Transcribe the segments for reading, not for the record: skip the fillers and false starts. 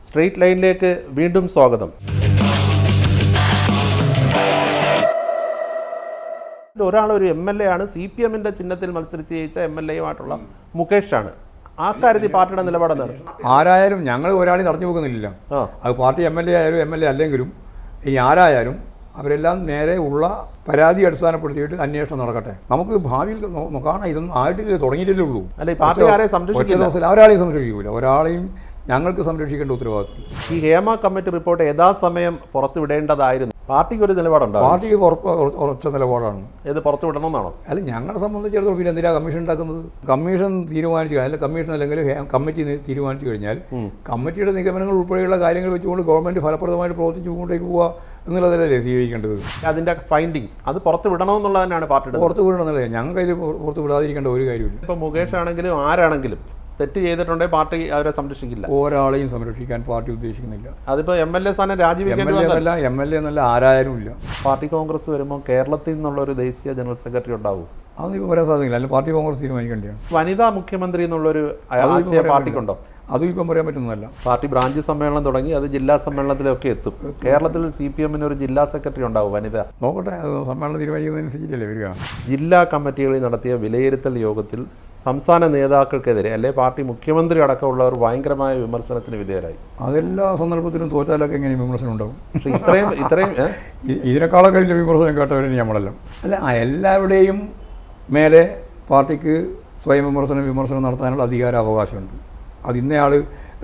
Straight ലൈനിലേക്ക് വീണ്ടും സ്വാഗതം. ഒരാളൊരു MLA ആണ്, CPM-ന്റെ ചിഹ്നത്തിൽ മത്സരിച്ച് ജയിച്ച MLA-യുമായിട്ടുള്ള മുകേഷാണ്. ആ കാര്യത്തിൽ പാർട്ടിയുടെ നിലപാടെന്താണ്? ആരായാലും ഞങ്ങൾ ഒരാളെയും തടഞ്ഞു പോകുന്നില്ല. അത് പാർട്ടി MLA ആയാലും MLA അല്ലെങ്കിലും ഇനി ആരായാലും അവരെല്ലാം നേരെ ഉള്ള പരാതി അടിസ്ഥാനപ്പെടുത്തിയിട്ട് അന്വേഷണം നടക്കട്ടെ. നമുക്ക് ഭാവിയിൽ കാണാം, ഇതൊന്നും ആയിട്ടില്ല, തുടങ്ങിയിട്ടല്ലേ ഉള്ളൂ. ഒരാളെയും സംരക്ഷിക്കില്ല, ഒരാളെയും ഞങ്ങൾക്ക് സംരക്ഷിക്കേണ്ട ഉത്തരവാദിത്തം. ഈ ഹേമ കമ്മിറ്റി റിപ്പോർട്ട് യഥാസമയം പുറത്തുവിടേണ്ടതായിരുന്നു. പാർട്ടിക്ക് ഒരു നിലപാടുണ്ടാവും. പാർട്ടിക്ക് ഉറച്ച നിലപാടാണ്. ഇത് പുറത്തുവിടണമെന്നാണോ? അല്ല, ഞങ്ങളെ സംബന്ധിച്ചിടത്തോളം പിന്നെ എന്തിനാ കമ്മീഷൻ ഉണ്ടാക്കുന്നത്? കമ്മീഷൻ തീരുമാനിച്ചു കഴിഞ്ഞാൽ, കമ്മീഷൻ അല്ലെങ്കിൽ കമ്മിറ്റി തീരുമാനിച്ചു കഴിഞ്ഞാൽ കമ്മിറ്റിയുടെ നിഗമനങ്ങൾ ഉൾപ്പെടെയുള്ള കാര്യങ്ങൾ വെച്ചുകൊണ്ട് ഗവൺമെൻറ് ഫലപ്രദമായിട്ട് പ്രവർത്തിച്ചു കൊണ്ടേക്ക് പോവുക എന്നുള്ളതല്ലേ സ്വീകരിക്കേണ്ടത്. അതിൻ്റെ ഫൈൻഡിങ്സ് അത് പുറത്ത് വിടണമെന്നുള്ളത് തന്നെയാണ് പാർട്ടിയുടെ. പുറത്ത് വിടണമെന്നല്ലേ, ഞങ്ങൾക്ക് അതിൽ പുറത്ത് വിടാതിരിക്കേണ്ട ഒരു കാര്യമില്ല. ഇപ്പോൾ മുകേഷ് ആണെങ്കിലും ആരാണെങ്കിലും തെറ്റ് ചെയ്തിട്ടുണ്ടെങ്കിൽ പാർട്ടി അവരെ സംരക്ഷിക്കില്ല. ഒരാളെയും സംരക്ഷിക്കാൻ പാർട്ടി ഉദ്ദേശിക്കുന്നില്ല. അതിപ്പോൾ MLA സ്ഥാനം രാജിവെക്കേണ്ടതല്ല, MLA എന്നല്ല, ആരായാലും ഇല്ല. പാർട്ടി കോൺഗ്രസ് വരുമ്പോൾ കേരളത്തിൽ നിന്നുള്ള ഒരു ദേശീയ ജനറൽ സെക്രട്ടറി ഉണ്ടാവും. അതൊന്നും ഇപ്പോൾ പറയാൻ സാധിക്കില്ല, അല്ലെങ്കിൽ പാർട്ടി കോൺഗ്രസ് തീരുമാനിക്കേണ്ടതാണ്. വനിതാ മുഖ്യമന്ത്രി എന്നുള്ളൊരു ആശയം പാർട്ടിക്കുണ്ടോ? അതും ഇപ്പം പറയാൻ പറ്റുന്നതല്ല. പാർട്ടി ബ്രാഞ്ച് സമ്മേളനം തുടങ്ങി, അത് ജില്ലാ സമ്മേളനത്തിലൊക്കെ എത്തും. കേരളത്തിൽ CPM-ന് ഒരു ജില്ലാ സെക്രട്ടറി ഉണ്ടാവും, വനിത. നോക്കട്ടെ, സമ്മേളനം തീരുമാനിക്കുന്നതനുസരിച്ചിട്ടല്ലേ വരിക. ജില്ലാ കമ്മിറ്റികളിൽ നടത്തിയ വിലയിരുത്തൽ യോഗത്തിൽ സംസ്ഥാന നേതാക്കൾക്കെതിരെ അല്ലെ പാർട്ടി മുഖ്യമന്ത്രി അടക്കമുള്ളവർ ഭയങ്കരമായ വിമർശനത്തിന് വിധേയരായി. അതെല്ലാ സന്ദർഭത്തിലും തോറ്റാലൊക്കെ എങ്ങനെ വിമർശനം ഉണ്ടാവും? ഇത്രയും ഇതിനേക്കാളൊക്കെ വലിയ വിമർശനം കേട്ടവരെ നമ്മളെല്ലാം. അല്ല, എല്ലാവരുടെയും മേലെ പാർട്ടിക്ക് സ്വയം വിമർശനം നടത്താനുള്ള അധികാരാവകാശമുണ്ട്. അത് ഇന്നയാൾ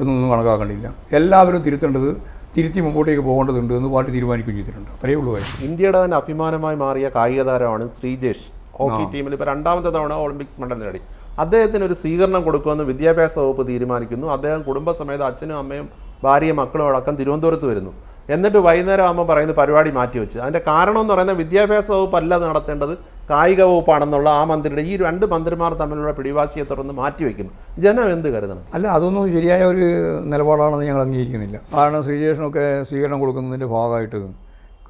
എന്നൊന്നും കണക്കാക്കേണ്ടില്ല. എല്ലാവരും തിരുത്തേണ്ടത് തിരുത്തി മുമ്പോട്ടേക്ക് പോകേണ്ടതുണ്ട് എന്ന് പാർട്ടി തീരുമാനിക്കുകയും ചെയ്തിട്ടുണ്ട്. അത്രയേ ഉള്ളൂ. ഇന്ത്യയുടെ തന്നെ അഭിമാനമായി മാറിയ കായിക താരമാണ് ശ്രീജേഷ്. ഹോക്കി ടീമിൽ ഇപ്പോൾ 2ാമത്തെ തവണ ഒളിമ്പിക്സ് മെഡൽ നേടി. അദ്ദേഹത്തിന് ഒരു സ്വീകരണം കൊടുക്കുമെന്ന് വിദ്യാഭ്യാസ വകുപ്പ് തീരുമാനിക്കുന്നു. അദ്ദേഹം കുടുംബസമേതം അച്ഛനും അമ്മയും ഭാര്യയും മക്കളും അടക്കം തിരുവനന്തപുരത്ത് വരുന്നു. എന്നിട്ട് വൈകുന്നേരം ആകുമ്പോൾ പറയുന്നത് പരിപാടി മാറ്റിവെച്ച്. അതിൻ്റെ കാരണം എന്ന് പറയുന്നത് വിദ്യാഭ്യാസ വകുപ്പ് അല്ല നടത്തേണ്ടത്, കായിക വകുപ്പാണെന്നുള്ള ആ മന്ത്രിയുടെ ഈ 2 മന്ത്രിമാർ തമ്മിലുള്ള പിടിവാശിയെ തുടർന്ന് മാറ്റിവെക്കുന്നു. ജനം എന്ത് കരുതണം? അല്ല, അതൊന്നും ശരിയായ ഒരു നിലപാടാണെന്ന് ഞങ്ങൾ അംഗീകരിക്കുന്നില്ല. കാരണം ശ്രീജേഷിനൊക്കെ സ്വീകരണം കൊടുക്കുന്നതിൻ്റെ ഭാഗമായിട്ട്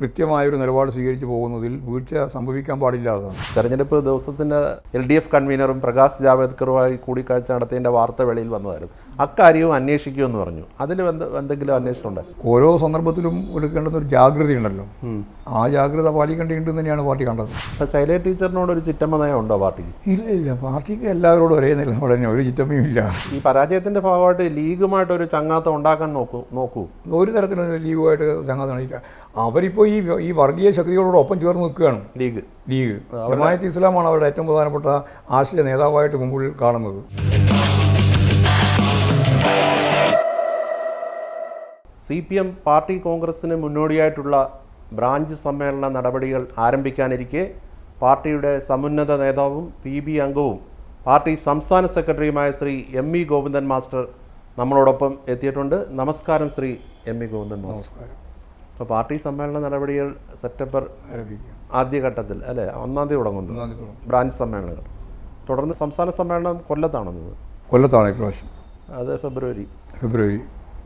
കൃത്യമായൊരു നിലപാട് സ്വീകരിച്ചു പോകുന്നതിൽ വീഴ്ച സംഭവിക്കാൻ പാടില്ലാത്തതാണ്. തെരഞ്ഞെടുപ്പ് ദിവസത്തിൻ്റെ LDF കൺവീനറും പ്രകാശ് ജാവദേക്കറുമായി കൂടിക്കാഴ്ച നടത്തിയതിൻ്റെ വാർത്ത വെളിയിൽ വന്നതായിരുന്നു. അക്കാര്യവും അന്വേഷിക്കുമെന്ന് പറഞ്ഞു. അതിൽ എന്തെങ്കിലും അന്വേഷണം ഉണ്ട്? ഓരോ സന്ദർഭത്തിലും എടുക്കേണ്ടുന്ന ഒരു ജാഗ്രത ഉണ്ടല്ലോ, ആ ജാഗ്രത പാലിക്കേണ്ടതുണ്ടെന്ന് തന്നെയാണ് പാർട്ടി കണ്ടത്. അപ്പോൾ ശൈലജ ടീച്ചറിനോട് ഒരു ചിറ്റമ്മ നയം ഉണ്ടോ പാർട്ടിക്ക്? ഇല്ല, പാർട്ടിക്ക് എല്ലാവരോടും ഒരേ നിലപാട് തന്നെ, ഒരു ചിറ്റമ്മയും ഇല്ല. ഈ പരാജയത്തിൻ്റെ ഭാഗമായിട്ട് ലീഗുമായിട്ടൊരു ചങ്ങാത്തം ഉണ്ടാക്കാൻ നോക്കൂ. ഒരു തരത്തിലും ലീഗുമായിട്ട് ചങ്ങാത്തം ഇല്ല. അവരിപ്പോൾ ഈ വർഗീയ ശക്തികളോടൊപ്പം ചേർന്ന് നിൽക്കുകയാണ്. ലീഗ് ജമാഅത്ത് ഇസ്ലാമാണ് അവരുടെ ഏറ്റവും പ്രധാനപ്പെട്ട ആശയ നേതാവായിട്ട് മുമ്പിൽ കാണുന്നത്. CPM പാർട്ടി കോൺഗ്രസിന് മുന്നോടിയായിട്ടുള്ള ബ്രാഞ്ച് സമ്മേളന നടപടികൾ ആരംഭിക്കാനിരിക്കെ പാർട്ടിയുടെ സമുന്നത നേതാവും PB അംഗവും പാർട്ടി സംസ്ഥാന സെക്രട്ടറിയുമായ ശ്രീ ME ഗോവിന്ദൻ മാസ്റ്റർ നമ്മളോടൊപ്പം എത്തിയിട്ടുണ്ട്. നമസ്കാരം ശ്രീ ME ഗോവിന്ദൻ മാസ്റ്റർ. നമസ്കാരം. ഇപ്പോൾ പാർട്ടി സമ്മേളന നടപടികൾ സെപ്റ്റംബർ ആദ്യഘട്ടത്തിൽ അല്ലേ, 1-ാം തീയതി തുടങ്ങുന്നു ബ്രാഞ്ച് സമ്മേളനങ്ങൾ. തുടർന്ന് സംസ്ഥാന സമ്മേളനം കൊല്ലത്താണ് ഇപ്രാവശ്യം. അത് ഫെബ്രുവരി.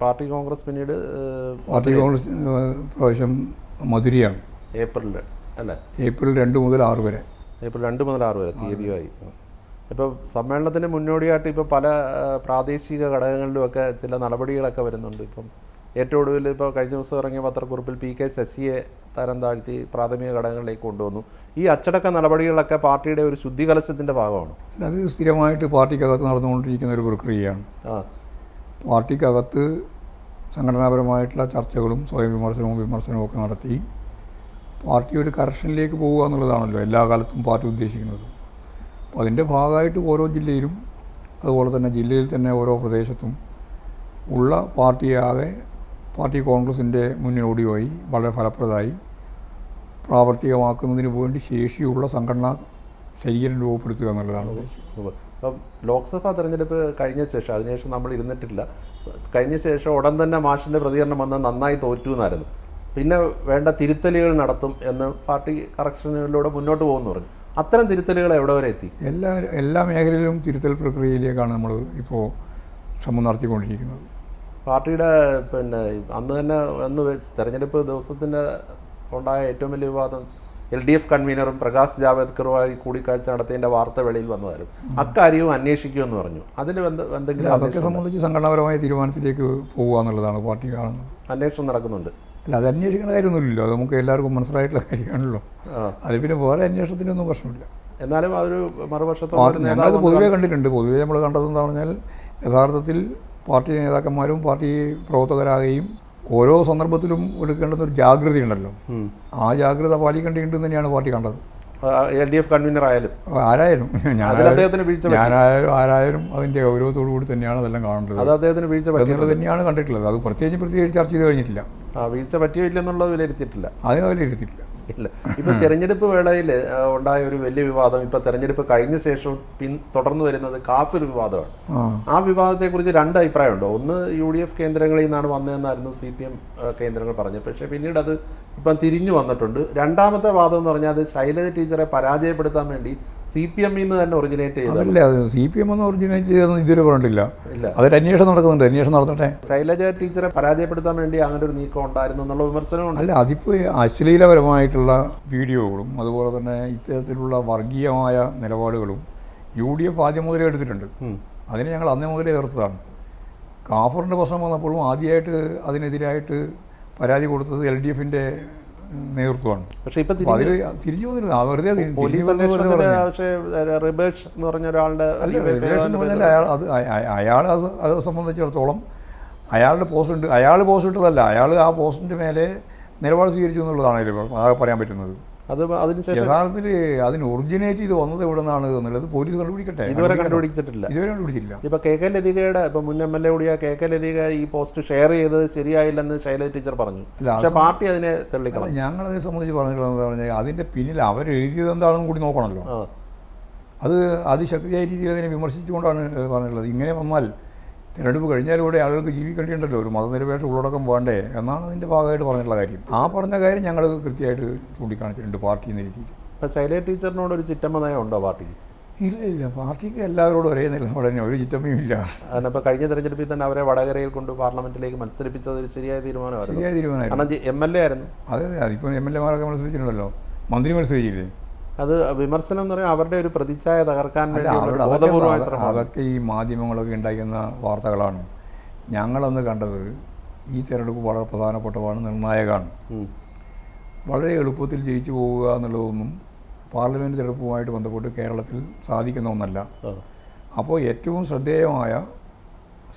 പാർട്ടി കോൺഗ്രസ് പിന്നീട് പാർട്ടി കോൺഗ്രസ് പ്രാവശ്യം മധുരയാണ്. ഏപ്രിൽ അല്ലേ? ഏപ്രിൽ 2 മുതൽ 6 വരെ. ഏപ്രിൽ 2 മുതൽ 6 വരെ തീയതിയായി. ഇപ്പോൾ സമ്മേളനത്തിന് മുന്നോടിയായിട്ട് ഇപ്പോൾ പല പ്രാദേശിക ഘടകങ്ങളിലുമൊക്കെ ചില നടപടികളൊക്കെ വരുന്നുണ്ട്. ഇപ്പം ഏറ്റവും ഒടുവിൽ ഇപ്പോൾ കഴിഞ്ഞ ദിവസം ഇറങ്ങിയ പത്രക്കുറിപ്പിൽ PK ശശിയെ തരം താഴ്ത്തി പ്രാഥമിക ഘടകങ്ങളിലേക്ക് കൊണ്ടുവന്നു. ഈ അച്ചടക്ക നടപടികളൊക്കെ പാർട്ടിയുടെ ഒരു ശുദ്ധികലശത്തിൻ്റെ ഭാഗമാണ്. അത് സ്ഥിരമായിട്ട് പാർട്ടിക്കകത്ത് നടന്നുകൊണ്ടിരിക്കുന്ന ഒരു പ്രക്രിയയാണ്. പാർട്ടിക്കകത്ത് സംഘടനാപരമായിട്ടുള്ള ചർച്ചകളും സ്വയം വിമർശനവും ഒക്കെ നടത്തി പാർട്ടി ഒരു കറക്ഷനിലേക്ക് പോവുക എന്നുള്ളതാണല്ലോ എല്ലാ കാലത്തും പാർട്ടി ഉദ്ദേശിക്കുന്നത്. അപ്പോൾ അതിൻ്റെ ഭാഗമായിട്ട് ഓരോ ജില്ലയിലും അതുപോലെ തന്നെ ജില്ലയിൽ തന്നെ ഓരോ പ്രദേശത്തും ഉള്ള പാർട്ടി കോൺഗ്രസിൻ്റെ മുന്നോടിയായി വളരെ ഫലപ്രദമായി പ്രാവർത്തികമാക്കുന്നതിന് വേണ്ടി ശേഷിയുള്ള സംഘടനാ ശരീരം രൂപപ്പെടുത്തുക എന്നുള്ളതാണ് ഉദ്ദേശിക്കുന്നത്. അപ്പം ലോക്സഭാ തെരഞ്ഞെടുപ്പ് കഴിഞ്ഞ ശേഷം, അതിനുശേഷം നമ്മൾ ഇരുന്നിട്ടില്ല, കഴിഞ്ഞ ശേഷം ഉടൻ തന്നെ മാഷിൻ്റെ പ്രതികരണം വന്ന് നന്നായി തോറ്റു എന്നായിരുന്നു. പിന്നെ വേണ്ട തിരുത്തലുകൾ നടത്തും എന്ന് പാർട്ടി കറക്ഷനിലൂടെ മുന്നോട്ട് പോകുമെന്ന് പറഞ്ഞു. അത്തരം തിരുത്തലുകൾ എവിടെ വരെ എത്തി? എല്ലാ മേഖലയിലും തിരുത്തൽ പ്രക്രിയയിലേക്കാണ് നമ്മൾ ഇപ്പോൾ ശ്രമം നടത്തിക്കൊണ്ടിരിക്കുന്നത്. പാർട്ടിയുടെ അന്ന് തന്നെ തെരഞ്ഞെടുപ്പ് ദിവസത്തിന് ഉണ്ടായ ഏറ്റവും വലിയ വിവാദം LDF കൺവീനറും പ്രകാശ് ജാവദേക്കറുമായി കൂടിക്കാഴ്ച നടത്തിയതിൻ്റെ വാർത്ത വെളിയിൽ വന്നതായിരുന്നു. അക്കാര്യവും അന്വേഷിക്കുമെന്ന് പറഞ്ഞു. അതിന് എന്തെങ്കിലും അതൊക്കെ സംബന്ധിച്ച് സംഘടനാപരമായ തീരുമാനത്തിലേക്ക് പോകുക എന്നുള്ളതാണ് പാർട്ടി കാണുന്നത്. അന്വേഷണം നടക്കുന്നുണ്ട്. അല്ല, അത് അന്വേഷിക്കേണ്ട കാര്യമൊന്നുമില്ലല്ലോ, അത് നമുക്ക് എല്ലാവർക്കും മനസ്സിലായിട്ടുള്ള കാര്യമാണല്ലോ. അതിൽ പിന്നെ വേറെ അന്വേഷണത്തിനൊന്നും പ്രശ്നമില്ല. എന്നാലും അതൊരു മറുപക്ഷത്തോട് ഞങ്ങളത് പൊതുവേ കണ്ടിട്ടുണ്ട്. പൊതുവേ നമ്മൾ കണ്ടതെന്ന് പറഞ്ഞാൽ യഥാർത്ഥത്തിൽ പാർട്ടി നേതാക്കന്മാരും പാർട്ടി പ്രവർത്തകരാകുകയും ഓരോ സന്ദർഭത്തിലും എടുക്കേണ്ടുന്ന ഒരു ജാഗ്രത ഉണ്ടല്ലോ, ആ ജാഗ്രത പാലിക്കേണ്ടിയിട്ടുണ്ടെന്ന് തന്നെയാണ് പാർട്ടി കണ്ടത്. LDF കൺവീനർ ആയാലും ആരായാലും ഞാനായാലും ആരായാലും അതിൻ്റെ ഗൗരവത്തോടു കൂടി തന്നെയാണ് അതെല്ലാം കാണേണ്ടത്. അത് അദ്ദേഹത്തിന് വീഴ്ച എന്നുള്ളത് തന്നെയാണ് കണ്ടിട്ടുള്ളത്. അത് പ്രത്യേകിച്ച് ചർച്ച ചെയ്ത് കഴിഞ്ഞിട്ടില്ല. വീഴ്ച പറ്റിയോ ഇല്ലെന്നുള്ളത് വിലയിരുത്തിയിട്ടില്ല. അതിന് വിലയിരുത്തിയിട്ടില്ല. ഇല്ല. ഇപ്പം തെരഞ്ഞെടുപ്പ് വേളയിൽ ഉണ്ടായ ഒരു വലിയ വിവാദം ഇപ്പം തെരഞ്ഞെടുപ്പ് കഴിഞ്ഞ ശേഷം തുടർന്ന് വരുന്നത് കാഫിർ വിവാദമാണ്. ആ വിവാദത്തെക്കുറിച്ച് രണ്ട് അഭിപ്രായമുണ്ടോ? ഒന്ന്, UDF കേന്ദ്രങ്ങളിൽ നിന്നാണ് വന്നതെന്നായിരുന്നു CPM കേന്ദ്രങ്ങൾ പറഞ്ഞത്. പക്ഷേ പിന്നീട് അത് ഇപ്പം തിരിഞ്ഞു വന്നിട്ടുണ്ട്. രണ്ടാമത്തെ വാദം എന്ന് പറഞ്ഞാൽ അത് ശൈലജ ടീച്ചറെ പരാജയപ്പെടുത്താൻ വേണ്ടി CPM നിന്ന് തന്നെ ഒറിജിനേറ്റ് ചെയ്തത്. അതല്ല, അത് CPM ഒന്നും ഒറിജിനേറ്റ് ചെയ്തെന്ന് ഇതുവരെ പറഞ്ഞിട്ടില്ല. അതൊരു അന്വേഷണം നടക്കുന്നുണ്ട്, അന്വേഷണം നടത്തട്ടെ. ശൈലജ ടീച്ചറെ പരാജയപ്പെടുത്താൻ വേണ്ടി അങ്ങനെ ഒരു നീക്കം ഉണ്ടായിരുന്നു എന്നുള്ള വിമർശനമുണ്ട്. അല്ല, അതിപ്പോൾ അശ്ലീലപരമായിട്ടുള്ള വീഡിയോകളും അതുപോലെ തന്നെ ഇത്തരത്തിലുള്ള വർഗീയമായ നിലപാടുകളും UDF ആദ്യം മുതലേ എടുത്തിട്ടുണ്ട്. അതിനെ ഞങ്ങൾ അന്നേ മുതലേ എതിർത്തതാണ്. കാഫറിൻ്റെ പ്രശ്നം വന്നപ്പോഴും ആദ്യമായിട്ട് അതിനെതിരായിട്ട് പരാതി കൊടുത്തത് LDFൻ്റെ നേതൃത്വമാണ്. പക്ഷേ ഇപ്പം അതിൽ തിരിഞ്ഞു വന്നിരുന്നു. വെറുതെ അയാൾ അത് സംബന്ധിച്ചിടത്തോളം അയാളുടെ പോസ്റ്റ് ഉണ്ട്, അയാൾ പോസ്റ്റ് ഇട്ടതല്ല, അയാൾ ആ പോസ്റ്റിൻ്റെ മേലെ നിലപാട് സ്വീകരിച്ചു എന്നുള്ളതാണ് അതിൽ പറയാൻ പറ്റുന്നത്. യഥാർത്ഥത്തിൽ അതിന് ഒറിജിനേറ്റ് ചെയ്ത് വന്നത് എവിടെ നിന്നാണ് എന്നുള്ളത് പോലീസ് കണ്ടുപിടിക്കട്ടെ. ഇതുവരെ കണ്ടുപിടിച്ചിട്ടില്ല. ഇപ്പോൾ KK ലതികയുടെ മുൻ MLA കൂടിയ KK ലതിക ഈ പോസ്റ്റ് ഷെയർ ചെയ്തത് ശരിയായില്ലെന്ന് ശൈലജ ടീച്ചർ പറഞ്ഞു. പക്ഷേ പാർട്ടി അതിനെ തെളിയിക്കണം. ഞങ്ങളതിനെ സംബന്ധിച്ച് പറഞ്ഞിട്ടുള്ളതെന്ന് പറഞ്ഞാൽ അതിൻ്റെ പിന്നിൽ അവരെഴുതിയത് എന്താണെന്നും കൂടി നോക്കണമല്ലോ. അത് അതിശക്തിയായ രീതിയിൽ അതിനെ വിമർശിച്ചുകൊണ്ടാണ് പറഞ്ഞിട്ടുള്ളത്. ഇങ്ങനെ വന്നാൽ തിരഞ്ഞെടുപ്പ് കഴിഞ്ഞാലൂടെ ആളുകൾക്ക് ജീവിക്കേണ്ടിയുണ്ടല്ലോ, ഒരു മതനിരപേക്ഷ ഉള്ളടക്കം വേണ്ടേ എന്നാണ് അതിൻ്റെ ഭാഗമായിട്ട് പറഞ്ഞിട്ടുള്ള കാര്യം. ആ പറഞ്ഞ കാര്യം ഞങ്ങൾ കൃത്യമായിട്ട് ചൂണ്ടിക്കാണിച്ചിട്ടുണ്ട് പാർട്ടി എന്ന രീതിയിൽ. അപ്പോൾ ശൈലജ ടീച്ചറിനോട് ഒരു ചിറ്റമ്മ നയം ഉണ്ടോ പാർട്ടിക്ക്? ഇല്ല, പാർട്ടിക്ക് എല്ലാവരോടും ഒരേ നിലപാട് തന്നെ, ഒരു ചിറ്റമ്മയും ഇല്ല. അതിനപ്പോൾ കഴിഞ്ഞ തെരഞ്ഞെടുപ്പിൽ തന്നെ അവരെ വടകരയിൽ കൊണ്ട് പാർലമെന്റിലേക്ക് മത്സരിപ്പിച്ചത് ഒരു ശരിയായ തീരുമാനമായിരുന്നു. ശരിയായ തീരുമാനമായിരുന്നു. കാരണം MLA ആയിരുന്നു. അതെ, അതിപ്പോൾ MLA-മാരൊക്കെ മത്സരിച്ചിട്ടുണ്ടല്ലോ, മന്ത്രി മത്സരിച്ചില്ലേ. അത് വിമർശനം എന്ന് പറയുമ്പോൾ അവരുടെ ഒരു പ്രതിച്ഛായ തകർക്കാൻ അതൊക്കെ ഈ മാധ്യമങ്ങളൊക്കെ ഉണ്ടാക്കുന്ന വാർത്തകളാണ്. ഞങ്ങളന്ന് കണ്ടത് ഈ തെരഞ്ഞെടുപ്പ് വളരെ പ്രധാനപ്പെട്ടതാണ്, നിർണായകമാണ്. വളരെ എളുപ്പത്തിൽ ജയിച്ചു പോവുക എന്നുള്ളതൊന്നും പാർലമെൻറ്റ് തെരഞ്ഞെടുപ്പുമായിട്ട് ബന്ധപ്പെട്ട് കേരളത്തിൽ സാധിക്കുന്ന ഒന്നല്ല. അപ്പോൾ ഏറ്റവും ശ്രദ്ധേയമായ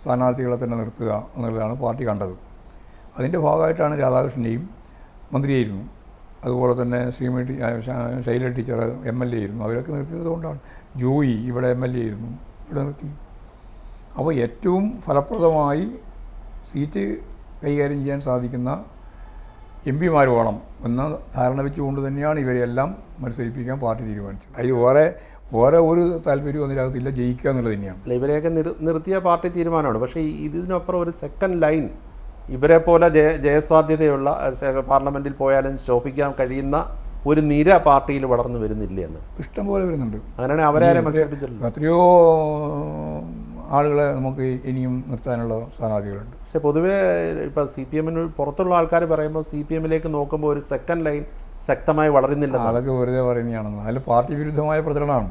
സ്ഥാനാർത്ഥികളെ തന്നെ നിർത്തുക എന്നുള്ളതാണ് പാർട്ടി കണ്ടത്. അതിൻ്റെ ഭാഗമായിട്ടാണ് രാധാകൃഷ്ണനെയും മന്ത്രിയായിരുന്നു, അതുപോലെ തന്നെ ശ്രീമതി ശൈലജ ടീച്ചർ MLA ആയിരുന്നു, അവരൊക്കെ നിർത്തിയത് കൊണ്ടാണ്. ജോയി ഇവിടെ MLA ആയിരുന്നു, ഇവിടെ നിർത്തി. അപ്പോൾ ഏറ്റവും ഫലപ്രദമായി സീറ്റ് കൈകാര്യം ചെയ്യാൻ സാധിക്കുന്ന MP-മാർ വേണം എന്ന ധാരണ വെച്ചുകൊണ്ട് തന്നെയാണ് ഇവരെല്ലാം മത്സരിപ്പിക്കാൻ പാർട്ടി തീരുമാനിച്ചത്. അതിൽ വേറെ ഒരു താല്പര്യവും അതിനകത്തില്ല, ജയിക്കുക എന്നുള്ളത് തന്നെയാണ്. ഇവരെയൊക്കെ നിർത്തിയ പാർട്ടി തീരുമാനമാണ്. പക്ഷേ ഇതിനപ്പുറം ഒരു സെക്കൻഡ് ലൈൻ ഇവരെ പോലെ ജയസാധ്യതയുള്ള പാർലമെന്റിൽ പോയാലും ശോഭിക്കാൻ കഴിയുന്ന ഒരു നിര പാർട്ടിയിൽ വളർന്നു വരുന്നില്ല എന്ന് ഇഷ്ടം പോലെ വരുന്നുണ്ട്. അങ്ങനെയാണ് അവരെ മത്സരിപ്പിച്ചിട്ടുള്ളത്. എത്രയോ ആളുകളെ നമുക്ക് ഇനിയും നിർത്താനുള്ള സ്ഥാനാർത്ഥികളുണ്ട്. പക്ഷെ പൊതുവേ ഇപ്പം CPM-ന് പുറത്തുള്ള ആൾക്കാർ പറയുമ്പോൾ CPM-ലേക്ക് നോക്കുമ്പോൾ ഒരു സെക്കൻഡ് ലൈൻ ശക്തമായി വളരുന്നില്ല. അതൊക്കെ വെറുതെ പറയുന്നതാണെന്ന്. അതിൽ പാർട്ടി വിരുദ്ധമായ പ്രചരണമാണ്.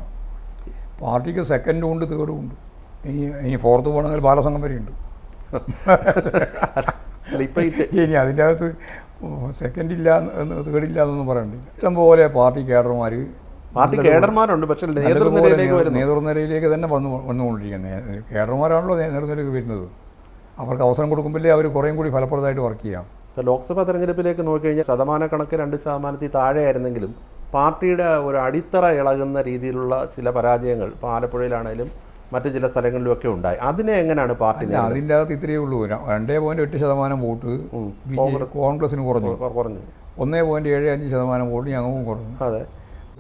പാർട്ടിക്ക് സെക്കൻഡും ഉണ്ട്, തേർഡും ഉണ്ട്. ഇനി ഫോർത്ത് പോകണമെങ്കിൽ ബാലസംഘം വരെയുണ്ട്. ഇനി അതിൻ്റെ അകത്ത് സെക്കൻഡ് ഇല്ല, തേർഡില്ല എന്നൊന്നും പറയണ്ടില്ല. ഇഷ്ടംപോലെ പാർട്ടി കേഡർമാരുണ്ട്. പക്ഷേ നേതൃനിരയിലേക്ക് തന്നെ വന്നുകൊണ്ടിരിക്കുന്നത് കേഡർമാരാണല്ലോ നേതൃനിരയിലേക്ക് വരുന്നത്. അവർക്ക് അവസരം കൊടുക്കുമ്പോഴേ അവർ കുറേയും കൂടി ഫലപ്രദമായിട്ട് വർക്ക് ചെയ്യാം. ഇപ്പോൾ ലോക്സഭാ തെരഞ്ഞെടുപ്പിലേക്ക് നോക്കിക്കഴിഞ്ഞാൽ ശതമാനക്കണക്ക് 2% താഴെ ആയിരുന്നെങ്കിലും പാർട്ടിയുടെ ഒരു അടിത്തറ ഇളകുന്ന രീതിയിലുള്ള ചില പരാജയങ്ങൾ ഇപ്പോൾ ആലപ്പുഴയിലാണെങ്കിലും മറ്റു ചില സ്ഥലങ്ങളിലുമൊക്കെ ഉണ്ടായി. അതിനെ എങ്ങനെയാണ് പാർട്ടി? അതിൻ്റെ അകത്ത് ഇത്രയേ ഉള്ളൂ. 2.8% വോട്ട് കോൺഗ്രസിന് കുറഞ്ഞു. 1.75% വോട്ട് ഞങ്ങൾക്കും കുറഞ്ഞു. അതെ,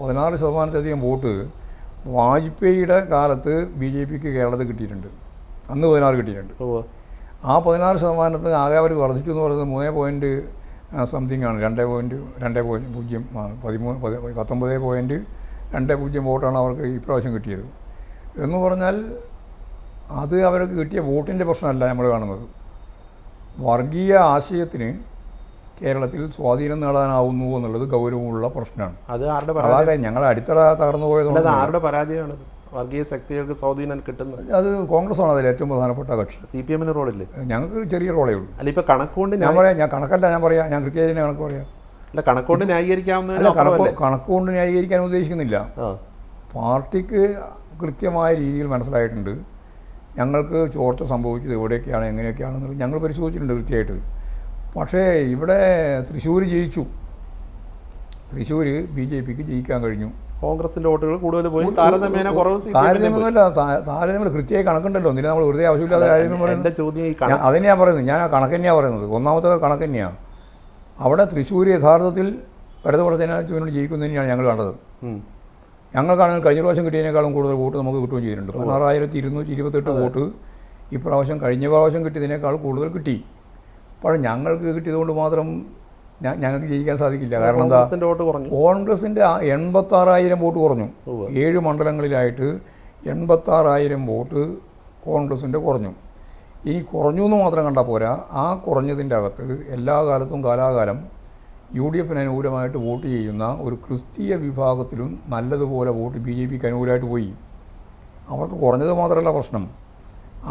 16%-ലധികം വോട്ട് വാജ്പേയിയുടെ കാലത്ത് BJPക്ക് കേരളത്തിൽ കിട്ടിയിട്ടുണ്ട്. അന്ന് 16 കിട്ടിയിട്ടുണ്ട്. ആ 16% ആകെ അവർ വർദ്ധിച്ചു എന്ന് പറയുന്നത് 3 സംതിങ് ആണ്. 2.0 19.20 വോട്ടാണ് അവർക്ക് ഇപ്രാവശ്യം കിട്ടിയത്. എന്ന് പറഞ്ഞാൽ അത് അവർക്ക് കിട്ടിയ വോട്ടിൻ്റെ പ്രശ്നമല്ല നമ്മൾ കാണുന്നത്. വർഗീയ ആശയത്തിന് കേരളത്തിൽ സ്വാധീനം നേടാനാവുന്നു എന്നുള്ളത് ഗൗരവമുള്ള പ്രശ്നമാണ്. അത് ആരുടെ അതാകെ ഞങ്ങളുടെ അടിത്തറ തകർന്നു പോയതുകൊണ്ട് ആരുടെ പരാജയമാണ് വർഗീയ ശക്തികൾക്ക് സ്വാധീനം കിട്ടുന്നത്? അത് കോൺഗ്രസ്സാണ് അതിൽ ഏറ്റവും പ്രധാനപ്പെട്ട കക്ഷി. CPM-ന് റോളില്ലേ? ഞങ്ങൾക്ക് ചെറിയ റോളേ ഉള്ളൂ. അല്ല, ഇപ്പൊ കണക്കുകൊണ്ട് ഞാൻ പറയാം, ഞാൻ കണക്കല്ല ഞാൻ പറയാം, ഞാൻ കൃത്യമായി കണക്ക് പറയാം. അല്ല, കണക്കുകൊണ്ട് ന്യായീകരിക്കാവുന്ന കണക്കുകൊണ്ട് ന്യായീകരിക്കാൻ ഉദ്ദേശിക്കുന്നില്ല. പാർട്ടിക്ക് കൃത്യമായ രീതിയിൽ മനസ്സിലായിട്ടുണ്ട് ഞങ്ങൾക്ക് ചോർച്ച സംഭവിച്ചത് എവിടെയൊക്കെയാണ് എങ്ങനെയൊക്കെയാണെന്നുള്ളത് ഞങ്ങൾ പരിശോധിച്ചിട്ടുണ്ട് കൃത്യമായിട്ട്. പക്ഷേ ഇവിടെ തൃശ്ശൂർ ജയിച്ചു. തൃശ്ശൂർ BJPക്ക് ജയിക്കാൻ കഴിഞ്ഞു. കോൺഗ്രസിന്റെ വോട്ടുകൾ കൂടുതൽ പോയി, താരതമ്യേന കുറവ്. താരതമ്യമൊന്നുമല്ല, താരതമ്യം കൃത്യമായി കണക്കുണ്ടല്ലോ. എന്തിനാ നമ്മൾ വെറുതെ ആവശ്യമില്ലാതെ കാര്യം പറയുന്നത്? അതിനെ ഞാൻ പറയുന്നത്, ഞാൻ ആ കണക്ക് തന്നെയാണ് പറയുന്നത്. ഒന്നാമത്തെ കണക്ക് തന്നെയാണ്. അവിടെ തൃശ്ശൂർ യഥാർത്ഥത്തിൽ ഇടതുപക്ഷ ജനാധിപത്യം മുന്നണി ജയിക്കുന്നതിനെയാണ് ഞങ്ങൾ കണ്ടത്. ഞങ്ങൾക്കാണെങ്കിൽ കഴിഞ്ഞ പ്രാവശ്യം കിട്ടിയതിനേക്കാളും കൂടുതൽ വോട്ട് നമുക്ക് കിട്ടുകയും ചെയ്തിട്ടുണ്ട്. 16,228 വോട്ട് ഇപ്രാവശ്യം കഴിഞ്ഞ പ്രാവശ്യം കിട്ടിയതിനേക്കാൾ കൂടുതൽ കിട്ടി. അപ്പോൾ ഞങ്ങൾക്ക് കിട്ടിയതുകൊണ്ട് മാത്രം ഞങ്ങൾക്ക് ജയിക്കാൻ സാധിക്കില്ല. കാരണം എന്താ, കോൺഗ്രസിൻ്റെ 86,000 വോട്ട് കുറഞ്ഞു. 7 മണ്ഡലങ്ങളിലായിട്ട് 86,000 വോട്ട് കോൺഗ്രസിൻ്റെ കുറഞ്ഞു. ഇനി കുറഞ്ഞു എന്ന് മാത്രം കണ്ടാൽ പോരാ, ആ കുറഞ്ഞതിൻ്റെ അകത്ത് എല്ലാ കാലത്തും കാലാകാലം UDFന് അനുകൂലമായിട്ട് വോട്ട് ചെയ്യുന്ന ഒരു ക്രിസ്തീയ വിഭാഗത്തിലും നല്ലതുപോലെ വോട്ട് BJPക്ക് അനുകൂലമായിട്ട് പോയി. അവർക്ക് കുറഞ്ഞത് മാത്രമല്ല പ്രശ്നം,